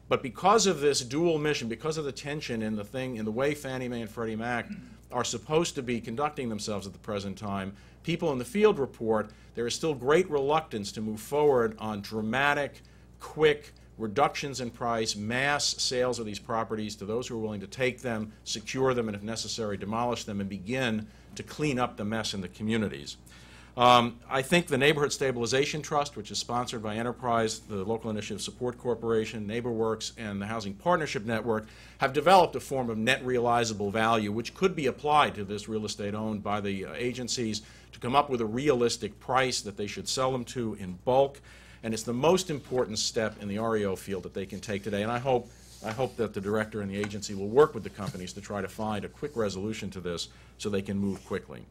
Speaker 4: But because of this dual mission, because of the tension in the way Fannie Mae and Freddie Mac are supposed to be conducting themselves at the present time, people in the field report there is still great reluctance to move forward on dramatic, quick reductions in price, mass sales of these properties to those who are willing to take them, secure them, and if necessary, demolish them, and begin to clean up the mess in the communities. I think the Neighborhood Stabilization Trust, which is sponsored by Enterprise, the Local Initiative Support Corporation, NeighborWorks, and the Housing Partnership Network, have developed a form of net realizable value which could be applied to this real estate owned by the agencies to come up with a realistic price that they should sell them to in bulk. And it's the most important step in the REO field that they can take today. And I hope that the director and the agency will work with the companies to try to find a quick resolution to this so they can move quickly.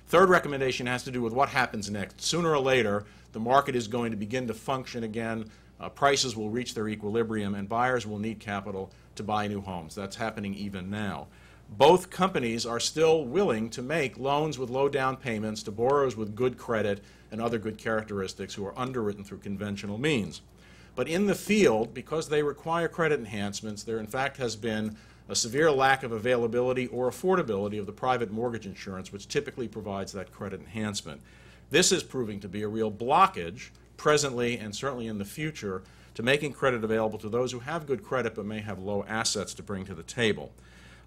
Speaker 4: Third recommendation has to do with what happens next. Sooner or later, the market is going to begin to function again, prices will reach their equilibrium, and buyers will need capital to buy new homes. That's happening even now. Both companies are still willing to make loans with low down payments to borrowers with good credit and other good characteristics who are underwritten through conventional means. But in the field, because they require credit enhancements, there in fact has been a severe lack of availability or affordability of the private mortgage insurance, which typically provides that credit enhancement. This is proving to be a real blockage, presently and certainly in the future, to making credit available to those who have good credit but may have low assets to bring to the table.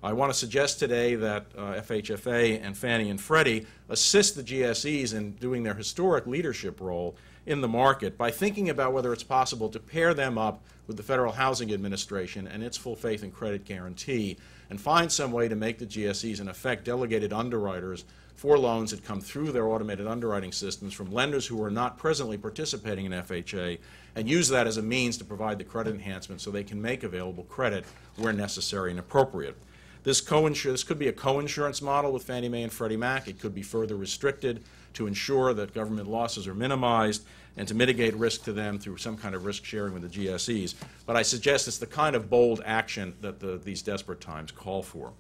Speaker 4: I want to suggest today that FHFA and Fannie and Freddie assist the GSEs in doing their historic leadership role in the market by thinking about whether it's possible to pair them up with the Federal Housing Administration and its full faith and credit guarantee, and find some way to make the GSEs in effect delegated underwriters for loans that come through their automated underwriting systems from lenders who are not presently participating in FHA, and use that as a means to provide the credit enhancement so they can make available credit where necessary and appropriate. This could be a co-insurance model with Fannie Mae and Freddie Mac. It could be further restricted to ensure that government losses are minimized and to mitigate risk to them through some kind of risk sharing with the GSEs. But I suggest it's the kind of bold action that these desperate times call for.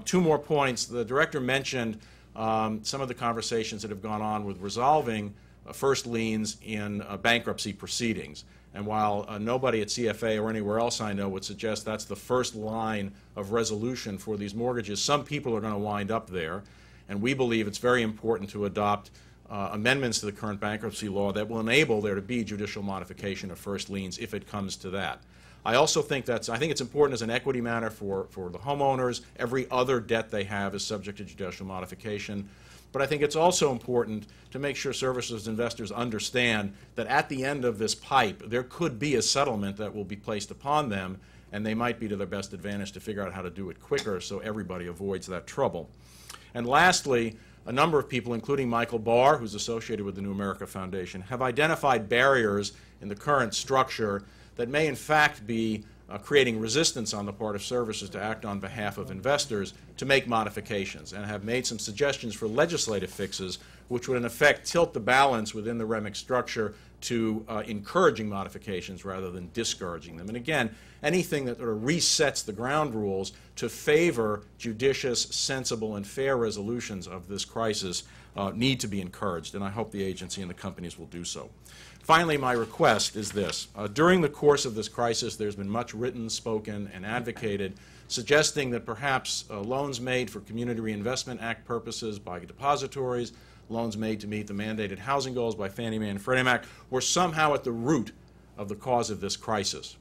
Speaker 4: Two more points. The director mentioned some of the conversations that have gone on with resolving first liens in bankruptcy proceedings. And while nobody at CFA or anywhere else I know would suggest that's the first line of resolution for these mortgages, some people are going to wind up there. And we believe it's very important to adopt amendments to the current bankruptcy law that will enable there to be judicial modification of first liens if it comes to that. I also think I think it's important as an equity matter for the homeowners. Every other debt they have is subject to judicial modification. But I think it's also important to make sure servicers and investors understand that at the end of this pipe, there could be a settlement that will be placed upon them, and they might be to their best advantage to figure out how to do it quicker so everybody avoids that trouble. And lastly, a number of people, including Michael Baer, who's associated with the New America Foundation, have identified barriers in the current structure that may in fact be creating resistance on the part of servicers to act on behalf of investors to make modifications, and have made some suggestions for legislative fixes which would in effect tilt the balance within the REMIC structure to encouraging modifications rather than discouraging them. And again, anything that sort of resets the ground rules to favor judicious, sensible, and fair resolutions of this crisis need to be encouraged, and I hope the agency and the companies will do so. Finally, my request is this. During the course of this crisis, there's been much written, spoken, and advocated suggesting that perhaps loans made for Community Reinvestment Act purposes by depositories, loans made to meet the mandated housing goals by Fannie Mae and Freddie Mac were somehow at the root of the cause of this crisis.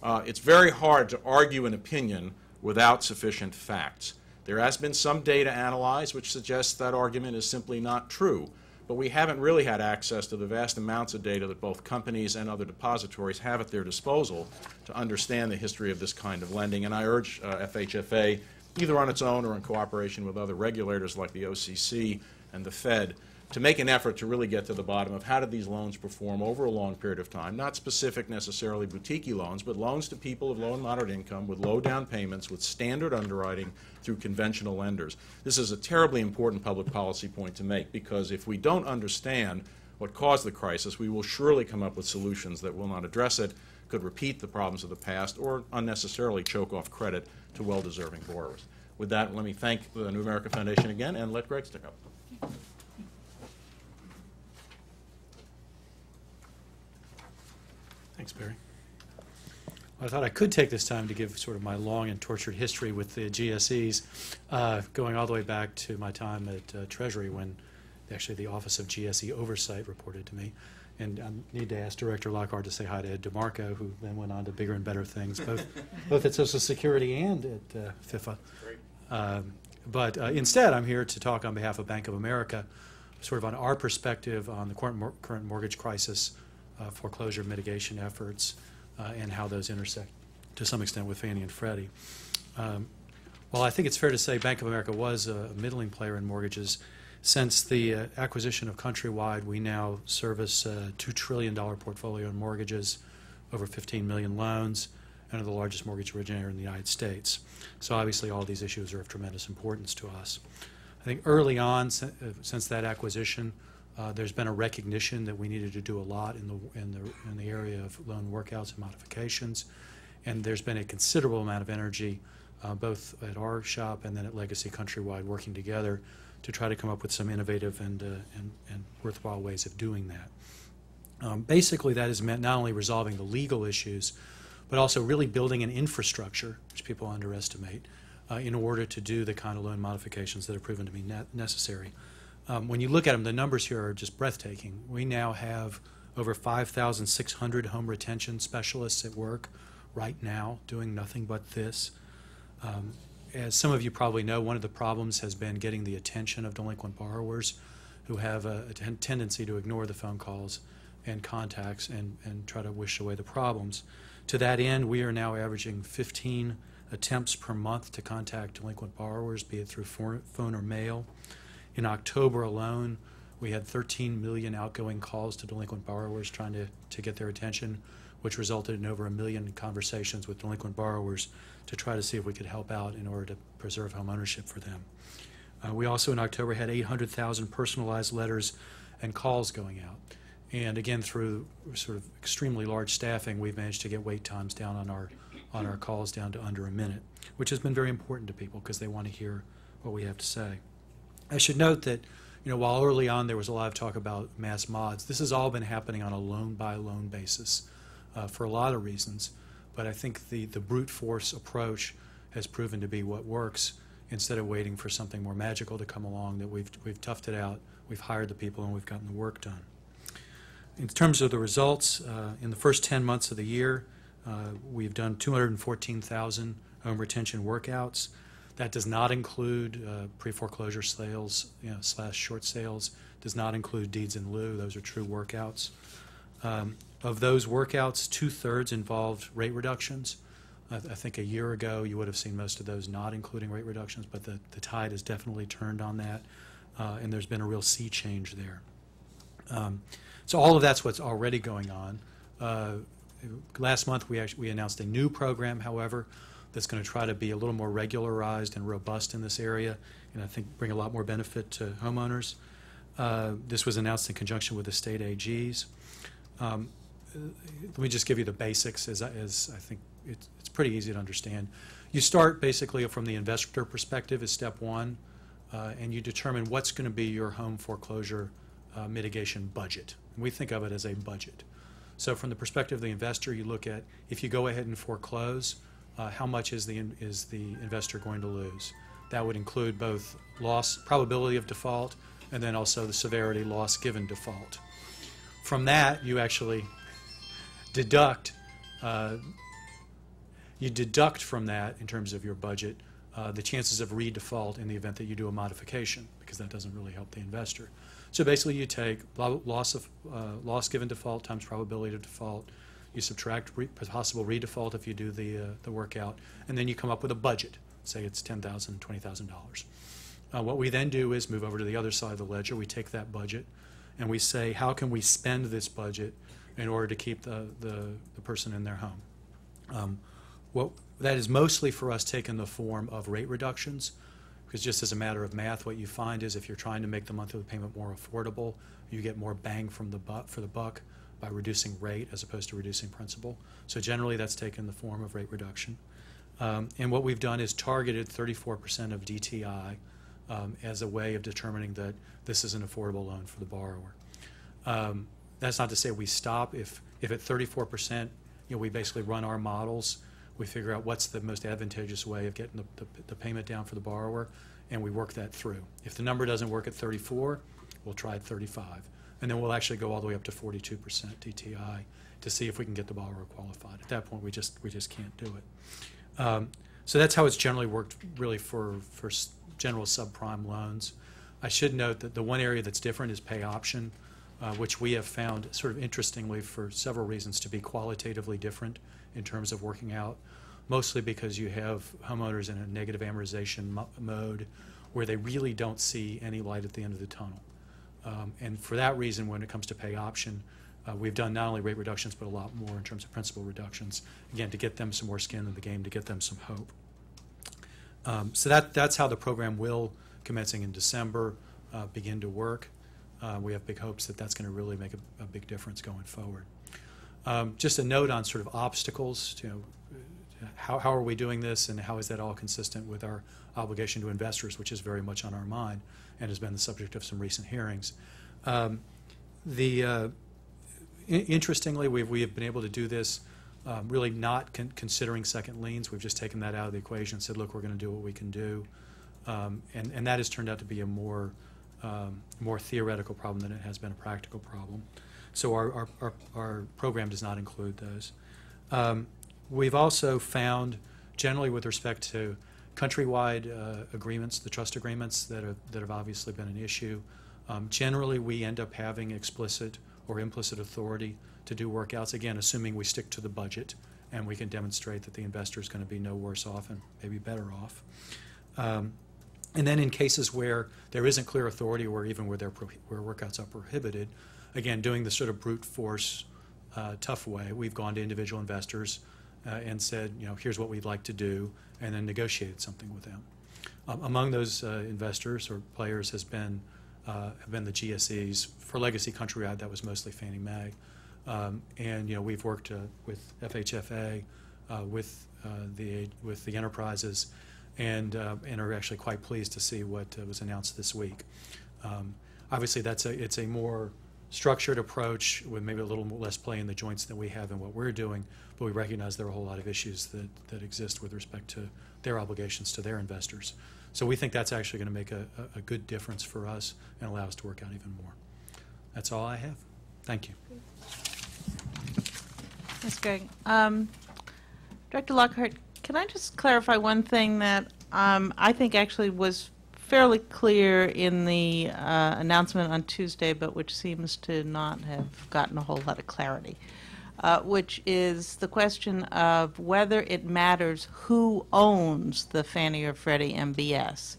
Speaker 4: It's very hard to argue an opinion without sufficient facts. There has been some data analyzed which suggests that argument is simply not true, but we haven't really had access to the vast amounts of data that both companies and other depositories have at their disposal to understand the history of this kind of lending. And I urge FHFA, either on its own or in cooperation with other regulators like the OCC and the Fed, to make an effort to really get to the bottom of how did these loans perform over a long period of time, not specific necessarily boutique loans, but loans to people of low and moderate income with low down payments, with standard underwriting through conventional lenders. This is a terribly important public policy point to make, because if we don't understand what caused the crisis, we will surely come up with solutions that will not address it, could repeat the problems of the past, or unnecessarily choke off credit to well-deserving borrowers. With that, let me thank the New America Foundation again, and let Greg stick up.
Speaker 5: Thanks, Barry. Well, I thought I could take this time to give sort of my long and tortured history with the GSEs, going all the way back to my time at Treasury when actually the Office of GSE Oversight reported to me. And I need to ask Director Lockhart to say hi to Ed DeMarco, who then went on to bigger and better things, both at Social Security and at FIFA. But instead, I'm here to talk on behalf of Bank of America, sort of on our perspective on the current mortgage crisis, foreclosure mitigation efforts, and how those intersect to some extent with Fannie and Freddie. While I think it's fair to say Bank of America was a middling player in mortgages, since the acquisition of Countrywide, we now service a $2 trillion portfolio in mortgages, over 15 million loans, and are the largest mortgage originator in the United States. So obviously all these issues are of tremendous importance to us. I think early on, since that acquisition, there's been a recognition that we needed to do a lot in the area of loan workouts and modifications, and there's been a considerable amount of energy, both at our shop and then at Legacy Countrywide, working together to try to come up with some innovative and worthwhile ways of doing that. Basically, that has meant not only resolving the legal issues, but also really building an infrastructure, which people underestimate, in order to do the kind of loan modifications that are proven to be necessary. When you look at them, the numbers here are just breathtaking. We now have over 5,600 home retention specialists at work right now doing nothing but this. As some of you probably know, one of the problems has been getting the attention of delinquent borrowers who have a tendency to ignore the phone calls and contacts and try to wish away the problems. To that end, we are now averaging 15 attempts per month to contact delinquent borrowers, be it through phone or mail. In October alone, we had 13 million outgoing calls to delinquent borrowers trying to get their attention, which resulted in over 1 million conversations with delinquent borrowers to try to see if we could help out in order to preserve home ownership for them. We also in October had 800,000 personalized letters and calls going out. And again, through sort of extremely large staffing, we've managed to get wait times down on our calls down to under a minute, which has been very important to people because they want to hear what we have to say. I should note that, while early on there was a lot of talk about mass mods, this has all been happening on a loan-by-loan basis for a lot of reasons. But I think the brute force approach has proven to be what works instead of waiting for something more magical to come along, that we've toughed it out, we've hired the people, and we've gotten the work done. In terms of the results, in the first 10 months of the year, we've done 214,000 home retention workouts. That does not include pre-foreclosure sales, / short sales. Does not include deeds in lieu. Those are true workouts. Of those workouts, 2/3 involved rate reductions. I think a year ago you would have seen most of those not including rate reductions, but the tide has definitely turned on that, and there's been a real sea change there. So all of that's what's already going on. Last month we announced a new program, however, that's going to try to be a little more regularized and robust in this area, and I think bring a lot more benefit to homeowners. This was announced in conjunction with the state AGs. Let me just give you the basics, as I think it's pretty easy to understand. You start basically from the investor perspective as step one, and you determine what's going to be your home foreclosure mitigation budget. We think of it as a budget. So from the perspective of the investor, you look at, if you go ahead and foreclose, how much is the investor going to lose? That would include both loss, probability of default, and then also the severity, loss given default. From that, you actually deduct from that, in terms of your budget, the chances of redefault in the event that you do a modification, because that doesn't really help the investor. So basically, you take loss given default times probability of default. You subtract possible redefault if you do the workout, and then you come up with a budget. Say it's $10,000, $20,000. What we then do is move over to the other side of the ledger. We take that budget, and we say, how can we spend this budget in order to keep the person in their home? That is mostly for us taken the form of rate reductions, because just as a matter of math, what you find is if you're trying to make the monthly payment more affordable, you get more bang for the buck by reducing rate as opposed to reducing principal. So generally that's taken the form of rate reduction. And what we've done is targeted 34% of DTI as a way of determining that this is an affordable loan for the borrower. That's not to say we stop. If at 34%, we basically run our models, we figure out what's the most advantageous way of getting the payment down for the borrower, and we work that through. If the number doesn't work at 34, we'll try at 35. And then we'll actually go all the way up to 42% DTI to see if we can get the borrower qualified. At that point, we just can't do it. So that's how it's generally worked, really, for general subprime loans. I should note that the one area that's different is pay option, which we have found, sort of interestingly, for several reasons, to be qualitatively different in terms of working out, mostly because you have homeowners in a negative amortization mode where they really don't see any light at the end of the tunnel. And for that reason, when it comes to pay option, we've done not only rate reductions, but a lot more in terms of principal reductions, again, to get them some more skin in the game, to get them some hope. So that's how the program will, commencing in December, begin to work. We have big hopes that that's going to really make a big difference going forward. Just a note on sort of obstacles. How are we doing this, and how is that all consistent with our obligation to investors, which is very much on our mind and has been the subject of some recent hearings. Interestingly, we have been able to do this really not considering second liens. We've just taken that out of the equation and said, look, we're going to do what we can do. And that has turned out to be a more theoretical problem than it has been a practical problem. So our program does not include those. We've also found, generally with respect to countrywide agreements, the trust agreements that have obviously been an issue, generally we end up having explicit or implicit authority to do workouts, again, assuming we stick to the budget and we can demonstrate that the investor is going to be no worse off and maybe better off. And then in cases where there isn't clear authority, or even where workouts are prohibited, again, doing the sort of brute force, tough way, we've gone to individual investors and said, here's what we'd like to do, and then negotiated something with them. Among those investors or players have been the GSEs. For Legacy Countrywide, that was mostly Fannie Mae. And we've worked with FHFA, with the enterprises, and are actually quite pleased to see what was announced this week. Obviously, it's a more structured approach with maybe a little less play in the joints than we have in what we're doing, but we recognize there are a whole lot of issues that exist with respect to their obligations to their investors. So we think that's actually going to make a good difference for us and allow us to work out even more. That's all I have. Thank you.
Speaker 3: Thanks, Greg. Director Lockhart, can I just clarify one thing that I think actually was fairly clear in the announcement on Tuesday, but which seems to not have gotten a whole lot of clarity, which is the question of whether it matters who owns the Fannie or Freddie MBS.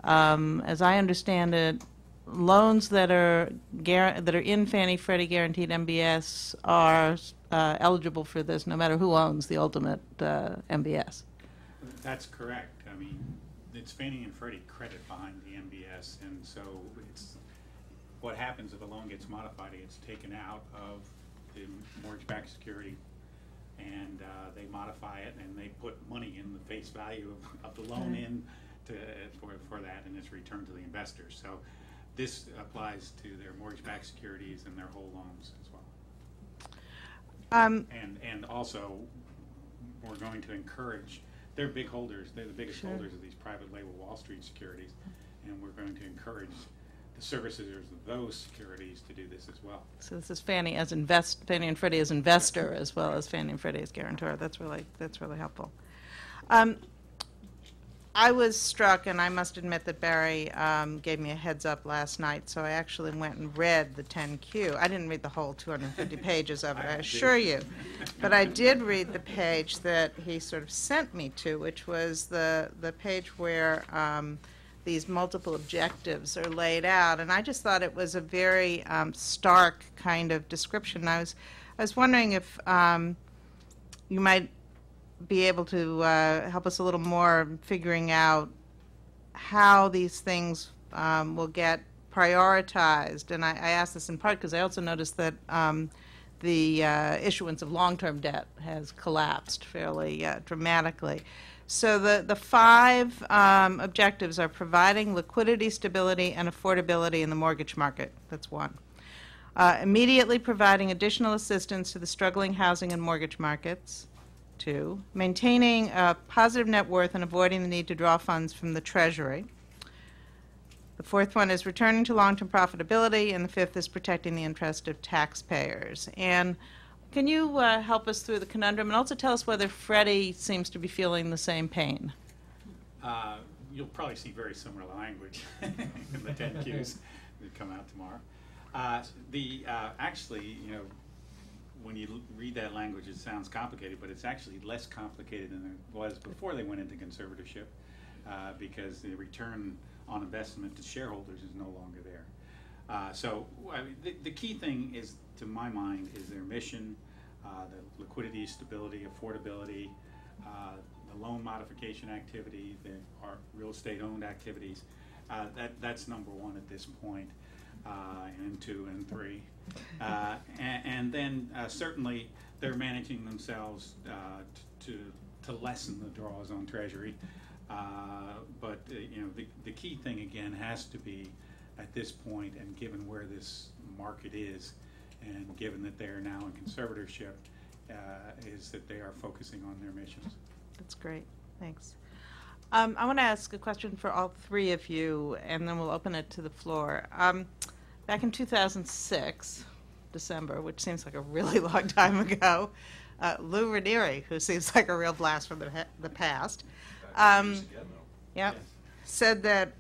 Speaker 3: As I understand it, loans that are in Fannie Freddie guaranteed MBS are eligible for this, no matter who owns the ultimate MBS.
Speaker 2: That's correct. I mean, it's Fannie and Freddie credit behind the MBS, and so it's what happens if a loan gets modified. It gets taken out of the mortgage-backed security, and they modify it, and they put money in the face value of the loan in for that, and it's returned to the investors. So this applies to their mortgage-backed securities and their whole loans as well. And also, we're going to encourage, they're big holders, they're the biggest holders of these private label Wall Street securities, and we're going to encourage the servicers of those securities to do this as well.
Speaker 3: So this is Fannie and Freddie as investor as well as Fannie and Freddie as guarantor. That's really helpful. I was struck, and I must admit that Barry gave me a heads up last night, so I actually went and read the 10Q. I didn't read the whole 250 pages of it, I assure you. But I did read the page that he sort of sent me to, which was the page where these multiple objectives are laid out. And I just thought it was a very stark kind of description. I was wondering if you might be able to help us a little more figuring out how these things will get prioritized. And I ask this in part because I also noticed that the issuance of long-term debt has collapsed fairly dramatically. So the five objectives are providing liquidity, stability, and affordability in the mortgage market. That's one. Immediately providing additional assistance to the struggling housing and mortgage markets. 2, maintaining a positive net worth and avoiding the need to draw funds from the Treasury. The 4th one is returning to long-term profitability, and the 5th is protecting the interest of taxpayers. And can you help us through the conundrum and also tell us whether Freddie seems to be feeling the same pain?
Speaker 2: You'll probably see very similar language in the 10Qs that come out tomorrow. Actually, you know, when you read that language, it sounds complicated, but it's actually less complicated than it was before they went into conservatorship, because the return on investment to shareholders is no longer there. So I mean, the key thing is, to my mind, is their mission, the liquidity, stability, affordability, the loan modification activity, our real estate owned activities. That's number 1 at this point, and 2 and 3. And then certainly they're managing themselves to lessen the draws on Treasury. But you know, the key thing again has to be, at this point, and given where this market is, and given that they are now in conservatorship, is that they are focusing on their missions.
Speaker 3: That's great. Thanks. I want to ask a question for all 3 of you, and then we'll open it to the floor. Back in 2006, December, which seems like a really long time ago, Lou Ranieri, who seems like a real blast from the past, said that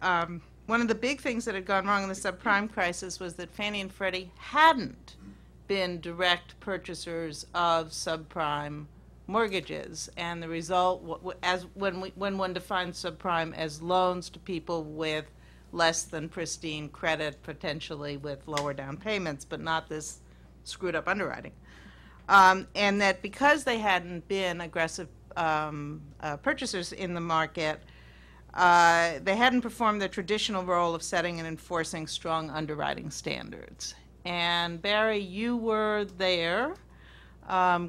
Speaker 3: one of the big things that had gone wrong in the subprime crisis was that Fannie and Freddie hadn't been direct purchasers of subprime mortgages, and the result, when one defines subprime as loans to people with less than pristine credit, potentially with lower down payments, but not this screwed up underwriting. And that because they hadn't been aggressive purchasers in the market, they hadn't performed the traditional role of setting and enforcing strong underwriting standards. And Barry, you were there.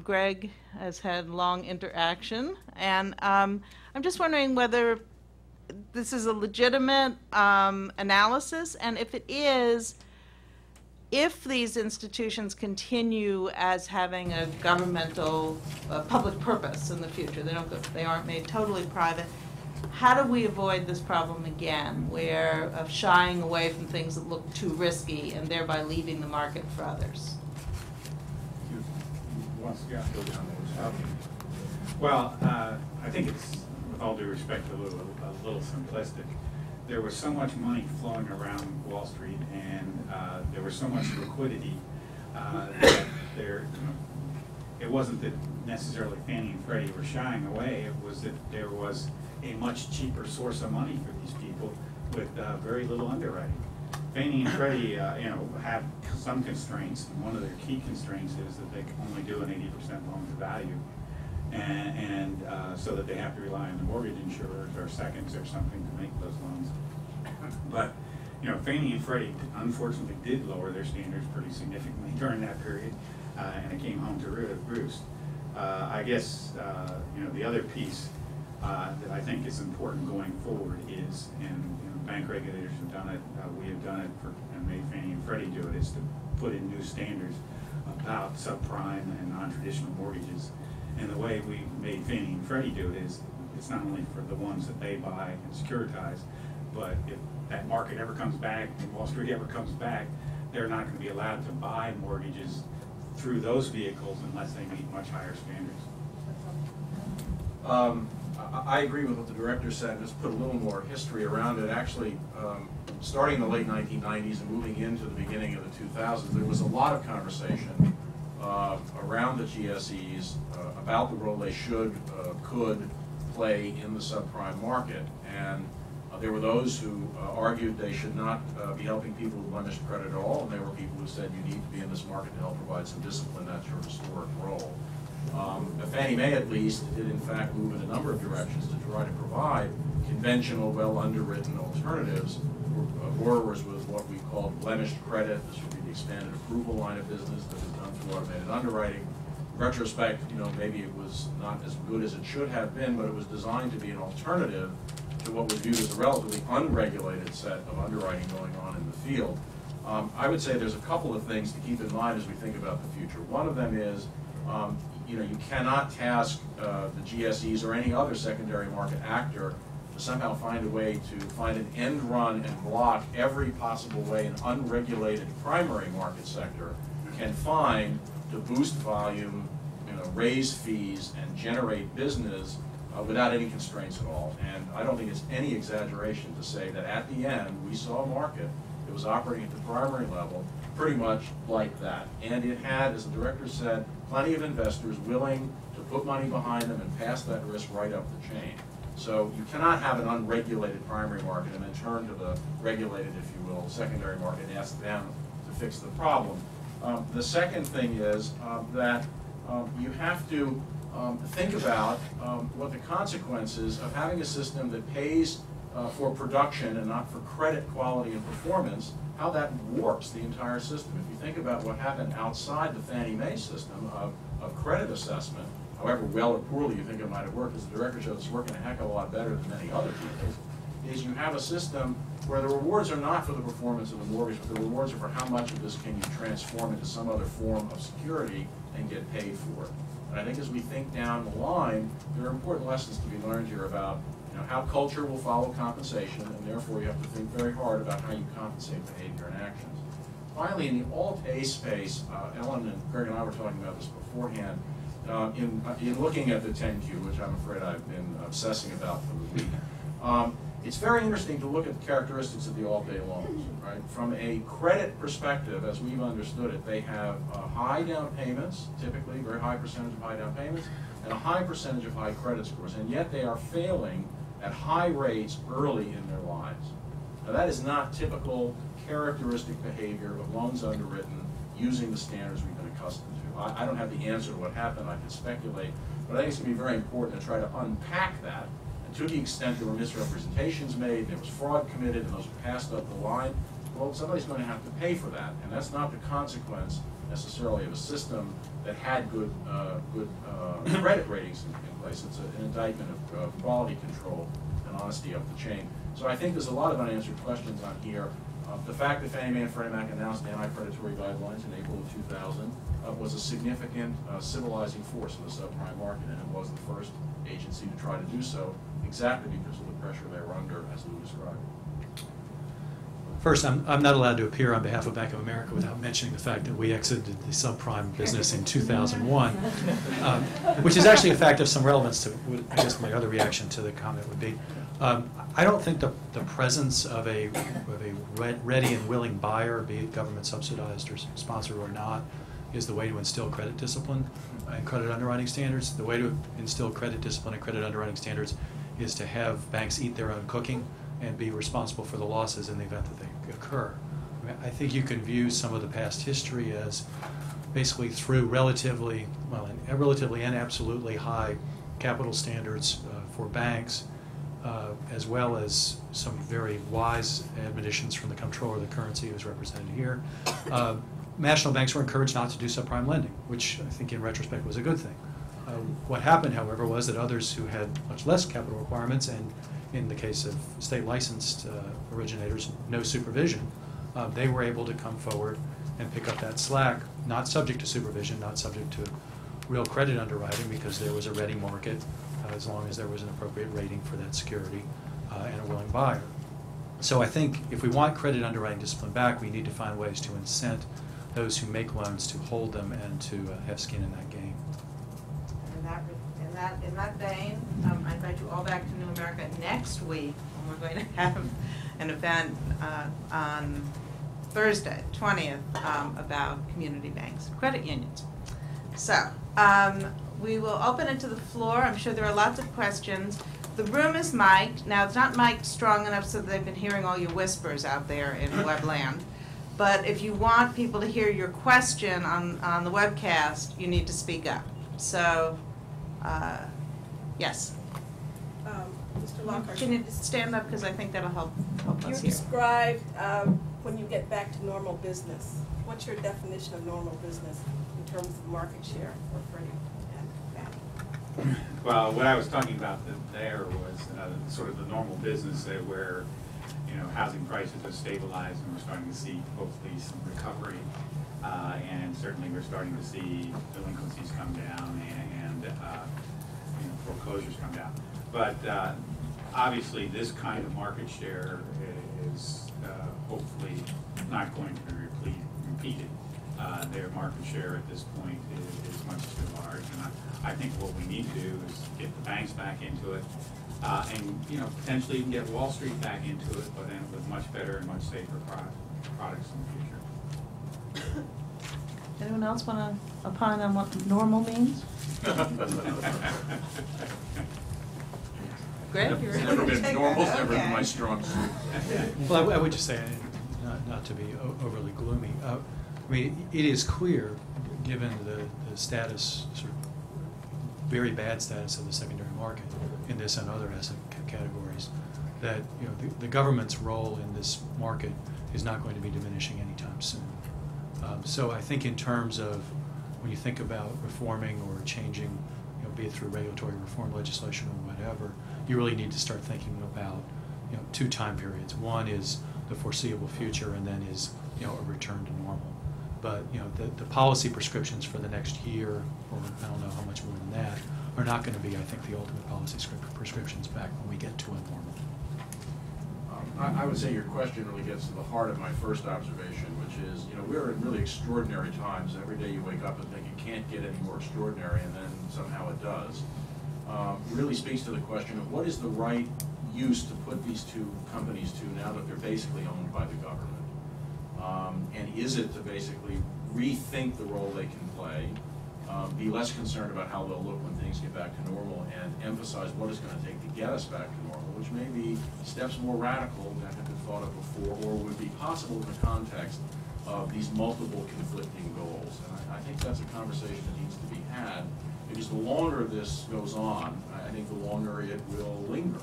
Speaker 3: Greg has had long interaction. And I'm just wondering whether this is a legitimate analysis, and if it is, if these institutions continue as having a governmental public purpose in the future, they aren't made totally private, how do we avoid this problem again, where of shying away from things that look too risky and thereby leaving the market for others?
Speaker 2: Well, I think it's, with all due respect, a little simplistic. There was so much money flowing around Wall Street, and there was so much liquidity that it wasn't that necessarily Fannie and Freddie were shying away. It was that there was a much cheaper source of money for these people with very little underwriting. Fannie and Freddie, have some constraints, and one of their key constraints is that they can only do an 80% loan to value. And so that they have to rely on the mortgage insurers or seconds or something to make those loans. But Fannie and Freddie unfortunately did lower their standards pretty significantly during that period, and it came home to roost. I guess the other piece that I think is important going forward is, and bank regulators have done it, we have done it, and made Fannie and Freddie do it, is to put in new standards about subprime and non-traditional mortgages. And the way we made Fannie and Freddie do it is, it's not only for the ones that they buy and securitize, but if that market ever comes back, and Wall Street ever comes back, they're not going to be allowed to buy mortgages through those vehicles unless they meet much higher standards.
Speaker 4: I agree with what the director said. Just put a little more history around it. Actually, starting in the late 1990s and moving into the beginning of the 2000s, there was a lot of conversation around the GSEs about the role they could play in the subprime market. And there were those who argued they should not be helping people with blemished credit at all, and there were people who said you need to be in this market to help provide some discipline. That's your historic role. Fannie Mae, at least, did in fact move in a number of directions to try to provide conventional, well-underwritten alternatives for borrowers with what we call blemished credit. This would be the expanded approval line of business that is done through automated underwriting. In retrospect, maybe it was not as good as it should have been, but it was designed to be an alternative to what was viewed as a relatively unregulated set of underwriting going on in the field. I would say there's a couple of things to keep in mind as we think about the future. One of them is, you cannot task the GSEs or any other secondary market actor to somehow find a way to find an end run and block every possible way an unregulated primary market sector can find to boost volume, raise fees, and generate business without any constraints at all. And I don't think it's any exaggeration to say that at the end we saw a market that was operating at the primary level pretty much like that. And it had, as the director said, plenty of investors willing to put money behind them and pass that risk right up the chain. So you cannot have an unregulated primary market and then turn to the regulated, if you will, secondary market and ask them to fix the problem. The second thing is that you have to think about what the consequences of having a system that pays for production and not for credit quality and performance, how that warps the entire system. If you think about what happened outside the Fannie Mae system of credit assessment, however well or poorly you think it might have worked, as the director showed, it's working a heck of a lot better than many other people, is you have a system where the rewards are not for the performance of the mortgage, but the rewards are for how much of this can you transform into some other form of security and get paid for it. And I think as we think down the line, there are important lessons to be learned here about how culture will follow compensation, and therefore you have to think very hard about how you compensate behavior and actions. Finally, in the alt-A space, Ellen and Greg and I were talking about this beforehand, in looking at the 10Q, which I'm afraid I've been obsessing about for the week, it's very interesting to look at the characteristics of the alt-A loans, right? From a credit perspective, as we've understood it, they have high down payments, typically very high percentage of high down payments, and a high percentage of high credit scores, and yet they are failing at high rates early in their lives. Now that is not typical characteristic behavior of loans underwritten using the standards we've been accustomed to. I don't have the answer to what happened, I can speculate, but I think it's going to be very important to try to unpack that. And to the extent there were misrepresentations made, there was fraud committed, and those were passed up the line, well, somebody's going to have to pay for that. And that's not the consequence necessarily of a system that had good credit ratings in place. It's an indictment of quality control and honesty up the chain. So I think there's a lot of unanswered questions on here. The fact that Fannie Mae and Freddie Mac announced anti-predatory guidelines in April of 2000 was a significant civilizing force in the subprime market, and it was the first agency to try to do so exactly because of the pressure they were under, as Lou described.
Speaker 5: First, I'm not allowed to appear on behalf of Bank of America without mentioning the fact that we exited the subprime business in 2001, which is actually a fact of some relevance to, I guess, my other reaction to the comment would be. I don't think the presence of a ready and willing buyer, be it government subsidized or sponsored or not, is the way to instill credit discipline and credit underwriting standards. The way to instill credit discipline and credit underwriting standards is to have banks eat their own cooking and be responsible for the losses in the event that they occur. I think you can view some of the past history as basically through relatively and absolutely high capital standards for banks, as well as some very wise admonitions from the comptroller of the currency who's represented here. National banks were encouraged not to do subprime lending, which I think in retrospect was a good thing. What happened, however, was that others who had much less capital requirements, and in the case of state licensed originators, no supervision, they were able to come forward and pick up that slack, not subject to supervision, not subject to real credit underwriting, because there was a ready market as long as there was an appropriate rating for that security and a willing buyer. So I think if we want credit underwriting discipline back, we need to find ways to incent those who make loans to hold them and to have skin in that game.
Speaker 3: In that vein, I invite you all back to New America next week, when we're going to have an event on Thursday, 20th, about community banks, credit unions. So we will open it to the floor. I'm sure there are lots of questions. The room is mic'd. Now, it's not mic'd strong enough so that they've been hearing all your whispers out there in webland. But if you want people to hear your question on the webcast, you need to speak up. So, yes.
Speaker 6: Mr. Lockhart,
Speaker 3: Can you stand up, because I think that'll help
Speaker 6: you
Speaker 3: us here.
Speaker 6: described when you get back to normal business. What's your definition of normal business in terms of market share for Freddie and Fannie?
Speaker 2: Well, what I was talking about there was sort of the normal business where, you know, housing prices have stabilized and we're starting to see hopefully some recovery, and certainly we're starting to see delinquencies come down and you know, foreclosures come down. But obviously, this kind of market share is hopefully not going to be repeated. Their market share at this point is much too large, and I think what we need to do is get the banks back into it, and you know, potentially even get Wall Street back into it, but then with much better and much safer products in the future.
Speaker 3: Anyone else want to opine on what normal means? Greg, you're
Speaker 4: Never been normal's never been
Speaker 3: Okay.
Speaker 4: my strong suit.
Speaker 5: Well, I would just say, not to be overly gloomy, I mean, it is clear, given the status, sort of very bad status of the secondary market in this and other asset categories, that you know the government's role in this market is not going to be diminishing anytime soon. So I think in terms of when you think about reforming or changing, you know, be it through regulatory reform legislation or whatever, you really need to start thinking about, you know, two time periods. One is the foreseeable future, and then is, you know, a return to normal. But you know, the policy prescriptions for the next year, or I don't know how much more than that, are not going to be, I think, the ultimate policy prescriptions back when we get to a normal.
Speaker 4: I would say your question really gets to the heart of my first observation, which is, you know, we're in really extraordinary times. Every day you wake up and think it can't get any more extraordinary, and then somehow it does. Really speaks to the question of what is the right use to put these two companies to now that they're basically owned by the government. And is it to basically rethink the role they can play, be less concerned about how they'll look when things get back to normal, and emphasize what it's going to take to get us back to normal, which may be steps more radical than have been thought of before, or would be possible in the context of these multiple conflicting goals. And I think that's a conversation that needs to be had, because the longer this goes on, I think the longer it will linger.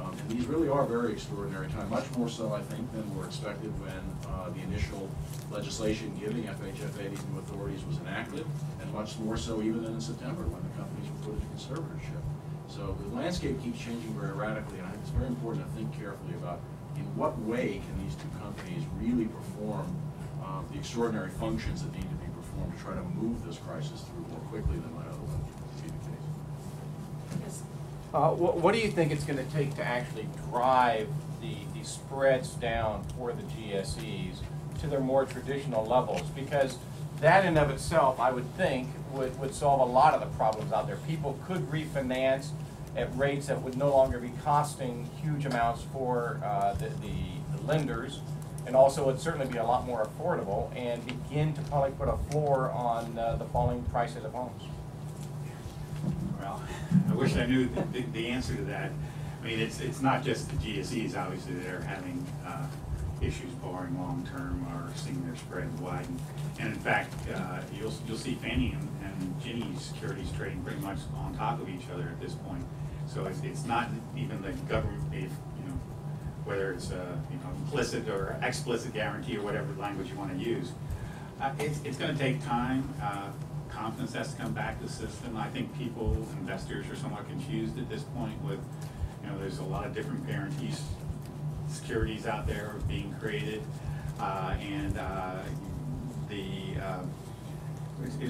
Speaker 4: And these really are very extraordinary times, much more so, I think, than were expected when the initial legislation giving FHFA these new authorities was enacted, and much more so even than in September when the companies were put into conservatorship. So the landscape keeps changing very radically, and I think it's very important to think carefully about in what way can these two companies really perform the extraordinary functions that need to be performed to try to move this crisis through more quickly than might otherwise be the case.
Speaker 6: Yes.
Speaker 7: What do you think it's going to take to actually drive the spreads down for the GSEs to their more traditional levels? Because that in of itself, I would think, would solve a lot of the problems out there. People could refinance at rates that would no longer be costing huge amounts for the lenders, and also it'd certainly be a lot more affordable and begin to probably put a floor on the falling prices of homes.
Speaker 2: Well, I wish I knew the answer to that. I mean, it's not just the GSEs, obviously, that are having issues borrowing long-term or seeing their spreads widen. And in fact, you'll see Fannie and Ginnie securities trading pretty much on top of each other at this point. So it's not even the government, you know, whether it's you know, implicit or explicit guarantee or whatever language you want to use. It's going to take time. confidence has to come back to the system. I think people, investors, are somewhat confused at this point with, you know, there's a lot of different guarantees, securities out there being created,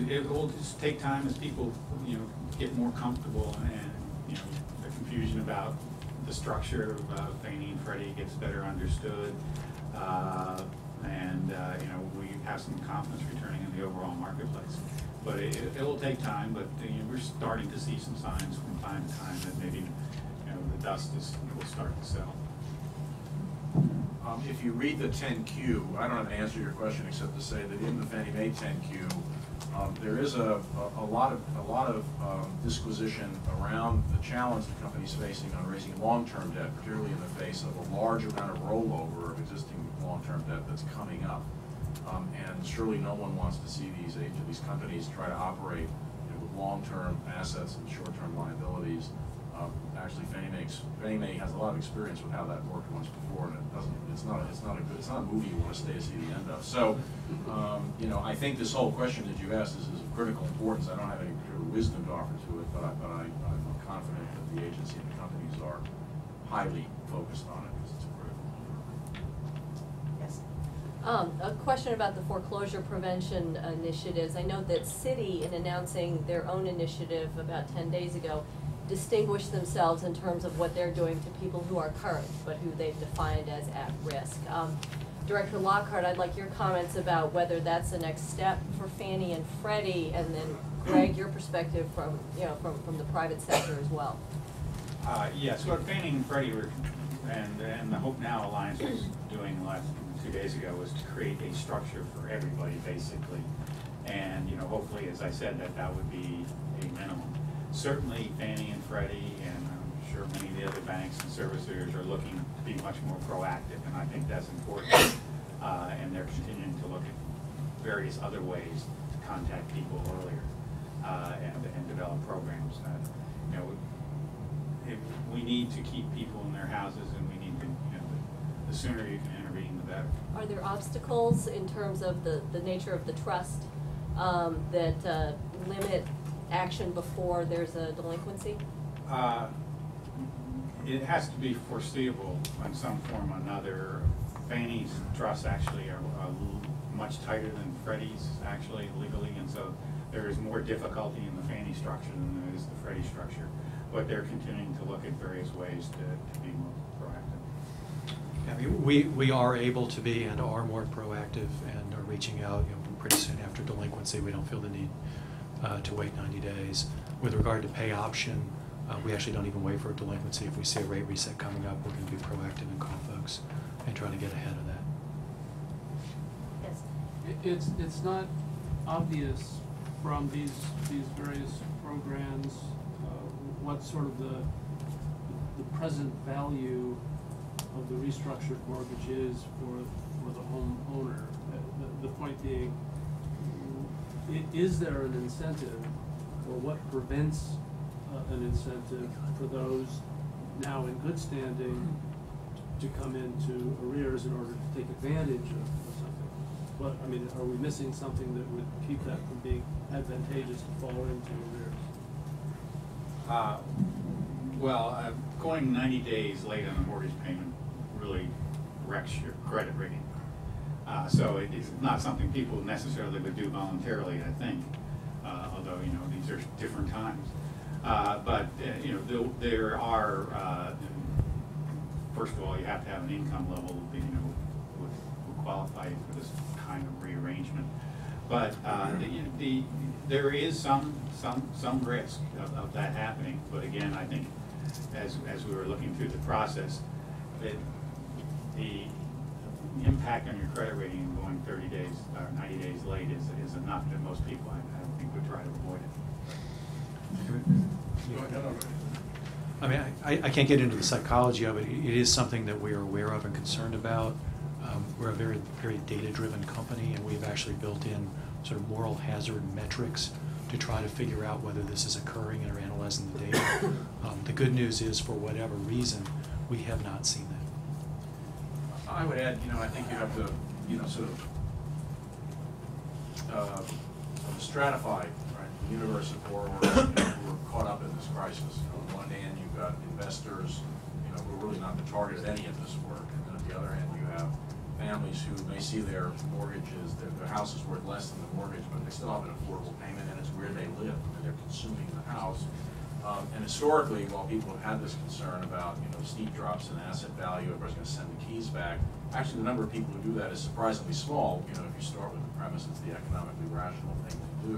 Speaker 2: it will just take time as people, you know, get more comfortable, and you know, the confusion about the structure of Fannie and Freddie gets better understood, you know, we have some confidence returning in the overall marketplace. But it will take time, but you know, we're starting to see some signs from time to time that maybe, you know, the dust will start to settle.
Speaker 4: If you read the 10Q, I don't have to answer your question except to say that in the Fannie Mae 10Q, there is a lot of disquisition around the challenge the company's facing on raising long-term debt, particularly in the face of a large amount of rollover of existing long-term debt that's coming up. And surely no one wants to see these companies try to operate, you know, with long-term assets and short-term liabilities. Actually, Fannie Mae has a lot of experience with how that worked once before, and it's not a movie you want to stay to see the end of. So, you know, I think this whole question that you asked is of critical importance. I don't have any particular wisdom to offer to it, but I'm confident that the agency and the companies are highly focused on it because it's critical.
Speaker 8: Yes. A question about the foreclosure prevention initiatives. I know that Citi, in announcing their own initiative about 10 days ago, distinguish themselves in terms of what they're doing to people who are current, but who they've defined as at risk. Director Lockhart, I'd like your comments about whether that's the next step for Fannie and Freddie, and then Greg, your perspective from, you know, from the private sector as well.
Speaker 2: Yes, what Fannie and Freddie were, and the Hope Now Alliance was doing 2 days ago was to create a structure for everybody, basically. And, you know, hopefully, as I said, that would be a minimum. Certainly, Fannie and Freddie, and I'm sure many of the other banks and servicers are looking to be much more proactive, and I think that's important. And they're continuing to look at various other ways to contact people earlier and develop programs. You know, we need to keep people in their houses, and we need to, you know, the sooner you can intervene, the better.
Speaker 8: Are there obstacles in terms of the nature of the trust that limit action before there's a delinquency?
Speaker 2: It has to be foreseeable in some form or another. Fannie's trusts actually are much tighter than Freddie's actually legally, and so there is more difficulty in the Fannie structure than there is the Freddie structure. But they're continuing to look at various ways to be more proactive.
Speaker 5: I mean, we are able to be and are more proactive and are reaching out, you know, pretty soon after delinquency. We don't feel the need to wait 90 days. With regard to pay option, we actually don't even wait for a delinquency. If we see a rate reset coming up, we're going to be proactive and call folks and try to get ahead of that.
Speaker 8: Yes.
Speaker 9: It's not obvious from these various programs what sort of the present value of the restructured mortgage is for the homeowner. The point being, is there an incentive, or what prevents an incentive for those now in good standing to come into arrears in order to take advantage of something? What, I mean, are we missing something that would keep that from being advantageous to fall into arrears?
Speaker 2: Going 90 days late on a mortgage payment really wrecks your credit rating. So it's not something people necessarily would do voluntarily, I think, although, you know, these are different times. You know, there are, first of all, you have to have an income level that, you know, would qualify for this kind of rearrangement. But there is some risk of that happening. But again, I think as we were looking through the process, that the impact on your credit rating going 30 days or 90 days late is enough that most people, I think, would try to avoid it.
Speaker 5: I mean, I can't get into the psychology of it. It is something that we are aware of and concerned about. We're a very, very data-driven company, and we've actually built in sort of moral hazard metrics to try to figure out whether this is occurring and are analyzing the data. The good news is, for whatever reason, we have not seen that.
Speaker 4: I would add, you know, I think you have to, you know, sort of stratify, right, universe of borrowers who are caught up in this crisis. On one hand, you've got investors, who are really not the target of any of this work, and then at the other hand, you have families who may see their mortgages, their house is worth less than the mortgage, but they still have an affordable payment, and it's where they live, and they're consuming the house. And historically, while people have had this concern about steep drops in asset value, everybody's going to send the keys back. Actually, the number of people who do that is surprisingly small. If you start with the premise it's the economically rational thing to do.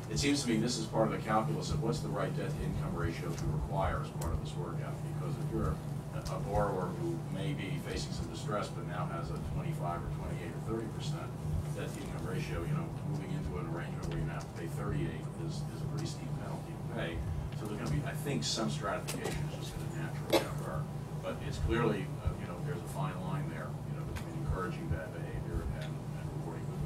Speaker 4: It seems to me this is part of the calculus of what's the right debt-to-income ratio to require as part of this workout. Because if you're a borrower who may be facing some distress but now has a 25 or 28 or 30% debt-to-income ratio, moving into an arrangement where you're going to have to pay 38 is a pretty steep penalty to pay. So there's going to be, I think, some stratification is just going to naturally occur. But it's clearly, there's a fine line there, between encouraging bad behavior and rewarding good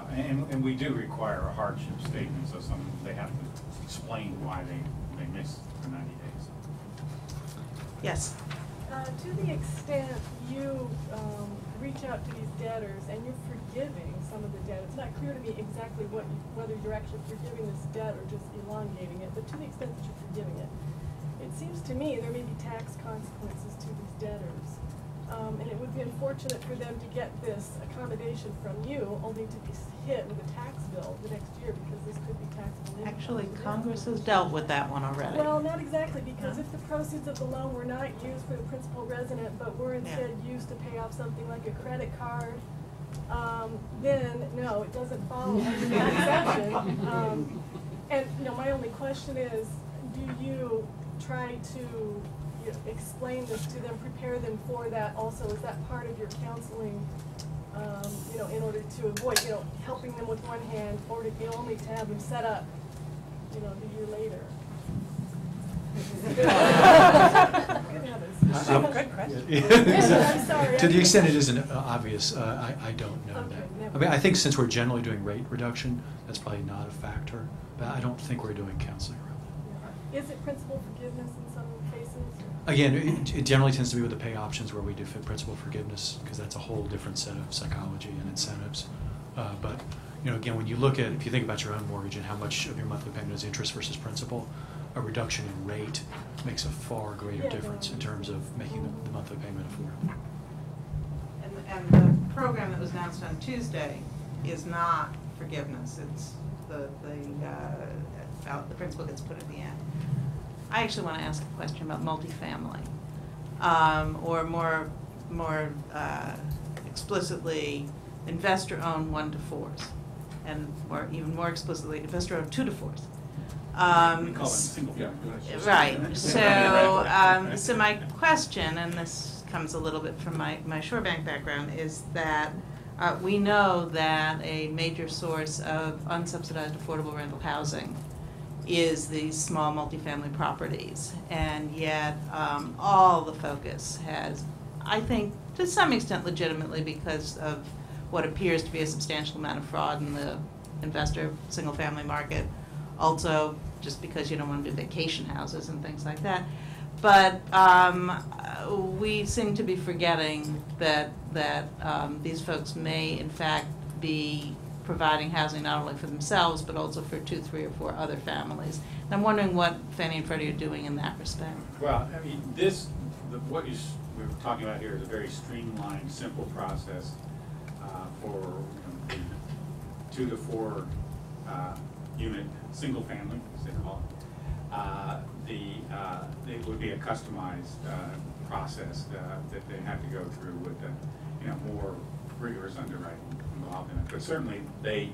Speaker 4: behavior.
Speaker 2: And we do require a hardship statement, so they have to explain why they missed the 90 days.
Speaker 3: Yes.
Speaker 6: To the extent you reach out to these debtors and you're forgiving some of the debt, it's not clear to me exactly whether you're actually forgiving this debt or just elongating it, but to the extent that you're forgiving it, it seems to me there may be tax consequences to these debtors. And it would be unfortunate for them to get this accommodation from you only to be hit with a tax bill the next year because this could be taxable income.
Speaker 3: Actually, Congress has dealt with that one already.
Speaker 6: Well, not exactly, because if the proceeds of the loan were not used for the principal resident, but were instead used to pay off something like a credit card, then no, it doesn't follow under that exception. And my only question is, do you try to explain this to them, prepare them for that also? Is that part of your counseling, in order to avoid, helping them with one hand, or to only to have them set up, the year later?
Speaker 5: Good question.
Speaker 6: I'm sorry.
Speaker 5: To the extent it isn't obvious, I don't know
Speaker 6: Okay,
Speaker 5: that.
Speaker 6: never
Speaker 5: I mean, I think since we're generally doing rate reduction, that's probably not a factor, but I don't think we're doing counseling around that.
Speaker 6: Is it principal forgiveness in some cases?
Speaker 5: Again, it generally tends to be with the pay options where we do fit principal forgiveness, because that's a whole different set of psychology and incentives. But again, when you look at, if you think about your own mortgage and how much of your monthly payment is interest versus principal, a reduction in rate makes a far greater difference in terms of making the monthly payment affordable.
Speaker 3: And the program that was announced on Tuesday is not forgiveness. It's the principal gets put at the end. I actually want to ask a question about multifamily, or more explicitly, investor-owned 1 to 4s, and even more explicitly, investor-owned 2 to 4s.
Speaker 2: We call them single family.
Speaker 3: Right. So, so my question, and this comes a little bit from my shore bank background, is that we know that a major source of unsubsidized affordable rental housing is these small multifamily properties, and yet all the focus has, I think, to some extent legitimately because of what appears to be a substantial amount of fraud in the investor single-family market, also just because you don't want to do vacation houses and things like that. But we seem to be forgetting that these folks may in fact be providing housing not only for themselves, but also for 2, 3, or 4 other families. And I'm wondering what Fannie and Freddie are doing in that respect.
Speaker 2: Well, I mean, what we're talking about here is a very streamlined, simple process for the 2 to 4 unit, single family, as they call it. It would be a customized process that they have to go through with more rigorous underwriting involved in it. But certainly they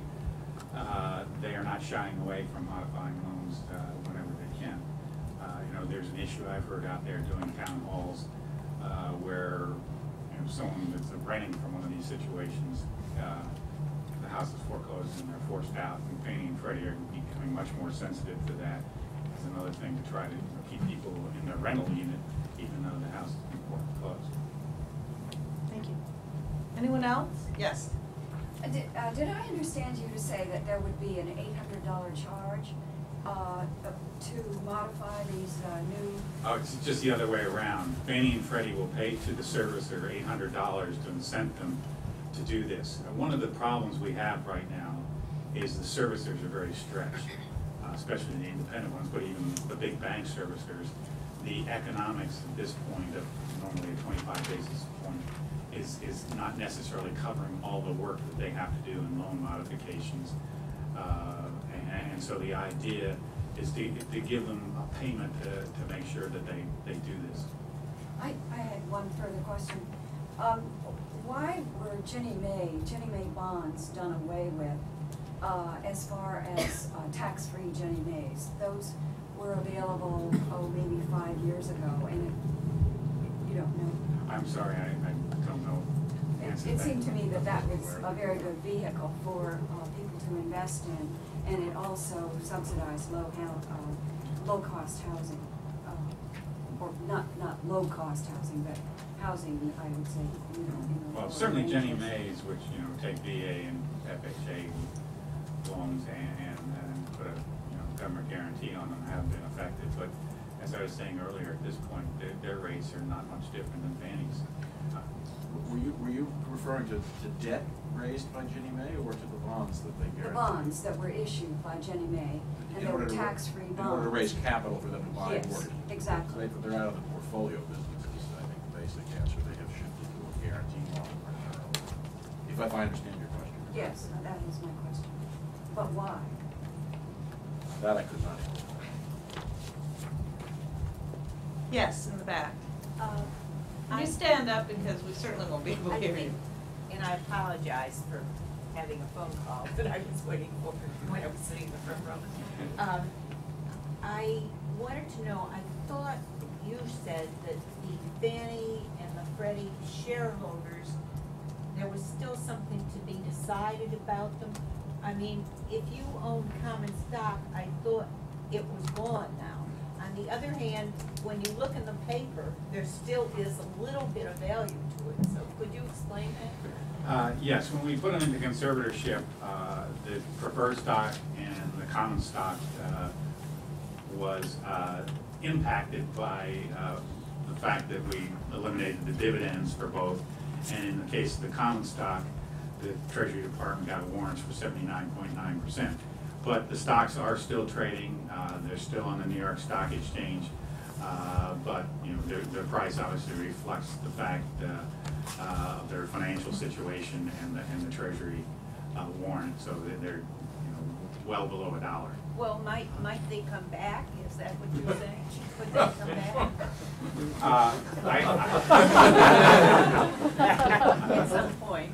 Speaker 2: are not shying away from modifying loans whenever they can. There's an issue I've heard out there doing town halls where someone that's renting from one of these situations, the house is foreclosed and they're forced out, and Fannie and Freddie are becoming much more sensitive to that. It's another thing to try to keep people in their rental unit even though the house has been foreclosed.
Speaker 3: Thank you. Anyone else? Yes.
Speaker 10: Did I understand you to say that there would be an $800 charge to modify these new?
Speaker 2: Oh, it's just the other way around. Fannie and Freddie will pay to the servicer $800 to incent them to do this. One of the problems we have right now is the servicers are very stretched. especially the independent ones, but even the big bank servicers, the economics at this point of normally a 25 basis point is not necessarily covering all the work that they have to do in loan modifications. And so the idea is to give them a payment to make sure that they do this.
Speaker 10: I had one further question. Why were Ginnie Mae bonds done away with as far as tax-free Ginnie Maes? Those were available, maybe 5 years ago, and you don't know.
Speaker 2: I'm sorry, I don't know.
Speaker 10: It seemed to me that that was a very good vehicle for people to invest in, and it also subsidized low-cost housing, or not low-cost housing, but housing, I would say, in the
Speaker 2: Well,
Speaker 10: lower
Speaker 2: certainly Ginnie
Speaker 10: ranges.
Speaker 2: Mae's, which, take VA and FHA loans and put a, government guarantee on them, have been effective. But as I was saying earlier, at this point, their rates are not much different than Fannie's.
Speaker 4: Were you referring to debt raised by Ginnie Mae or to the bonds that they guaranteed?
Speaker 10: The bonds that were issued by Ginnie Mae, and they were tax-free bonds.
Speaker 4: In order to raise capital for them to buy
Speaker 10: Yes,
Speaker 4: mortgages.
Speaker 10: exactly.
Speaker 4: So they're out of the portfolio business, is I think the basic answer. They have shifted to a guarantee model primarily. If I understand your question.
Speaker 10: Yes, that is my question. But why?
Speaker 4: That I could not answer.
Speaker 3: Yes, in the back. Can you stand up, because we certainly won't be able to hear you.
Speaker 11: And I apologize for having a phone call that I was waiting for when I was sitting in the front row. I wanted to know, I thought you said that the Fannie and the Freddie shareholders, there was still something to be decided about them. I mean, if you own common stock, I thought it was gone now. On the other hand, when you look in the paper, there still is a little bit of value to it. So could you explain that?
Speaker 2: Yes, when we put them into conservatorship, the preferred stock and the common stock was impacted by the fact that we eliminated the dividends for both. And in the case of the common stock, the Treasury Department got warrants for 79.9%. But the stocks are still trading. They're still on the New York Stock Exchange. But their price obviously reflects the fact of their financial situation and the Treasury warrant. So they're well below $1.
Speaker 11: Well, might they come back? Is that what you're saying? Could they come back? At some point.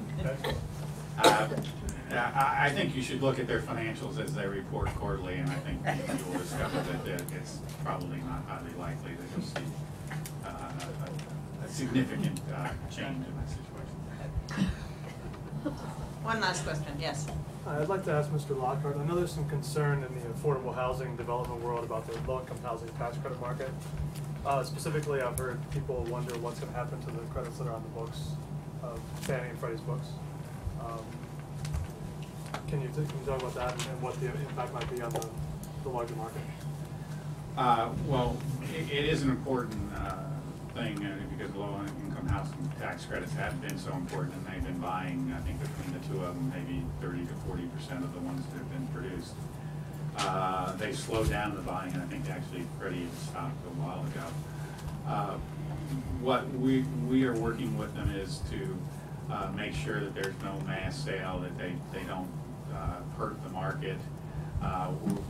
Speaker 2: I think you should look at their financials as they report quarterly, and I think you will discover that it's probably not highly likely that you'll see a significant change in that situation.
Speaker 3: One last question, yes.
Speaker 12: I'd like to ask Mr. Lockhart, I know there's some concern in the affordable housing development world about the low-income housing tax credit market. Specifically, I've heard people wonder what's going to happen to the credits that are on the books of Fannie and Freddie's books. Can you talk about that and what the impact might be on the larger market?
Speaker 2: Well, it is an important thing because low-income housing tax credits have been so important, and they've been buying, I think between the two of them, maybe 30 to 40% of the ones that have been produced. They've slowed down the buying, and I think actually Freddie had stopped a while ago. What we are working with them is to make sure that there's no mass sale, that they don't hurt the market.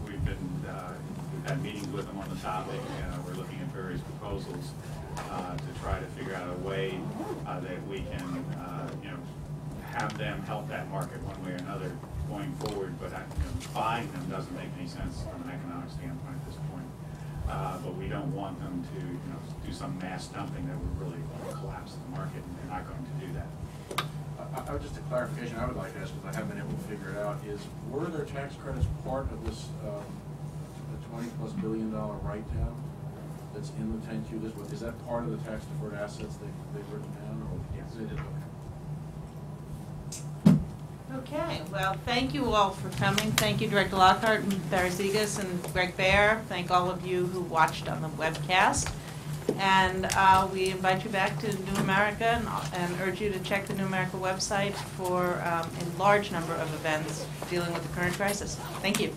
Speaker 2: We've had meetings with them on the topic. We're looking at various proposals to try to figure out a way that we can, have them help that market one way or another going forward. But buying them doesn't make any sense from an economic standpoint at this point. But we don't want them to, do some mass dumping that would really collapse the market, and they're not going to do that.
Speaker 4: Just a clarification I would like to ask, because I haven't been able to figure it out, is were their tax credits part of this the $20+ billion write-down that's in the 10Q? Is that part of the tax deferred assets they've written down? Or yes, it is.
Speaker 3: Okay, well, thank you all for coming. Thank you, Director Lockhart and Barry Zigas and Greg Baer. Thank all of you who watched on the webcast. And we invite you back to New America and urge you to check the New America website for a large number of events dealing with the current crisis. Thank you.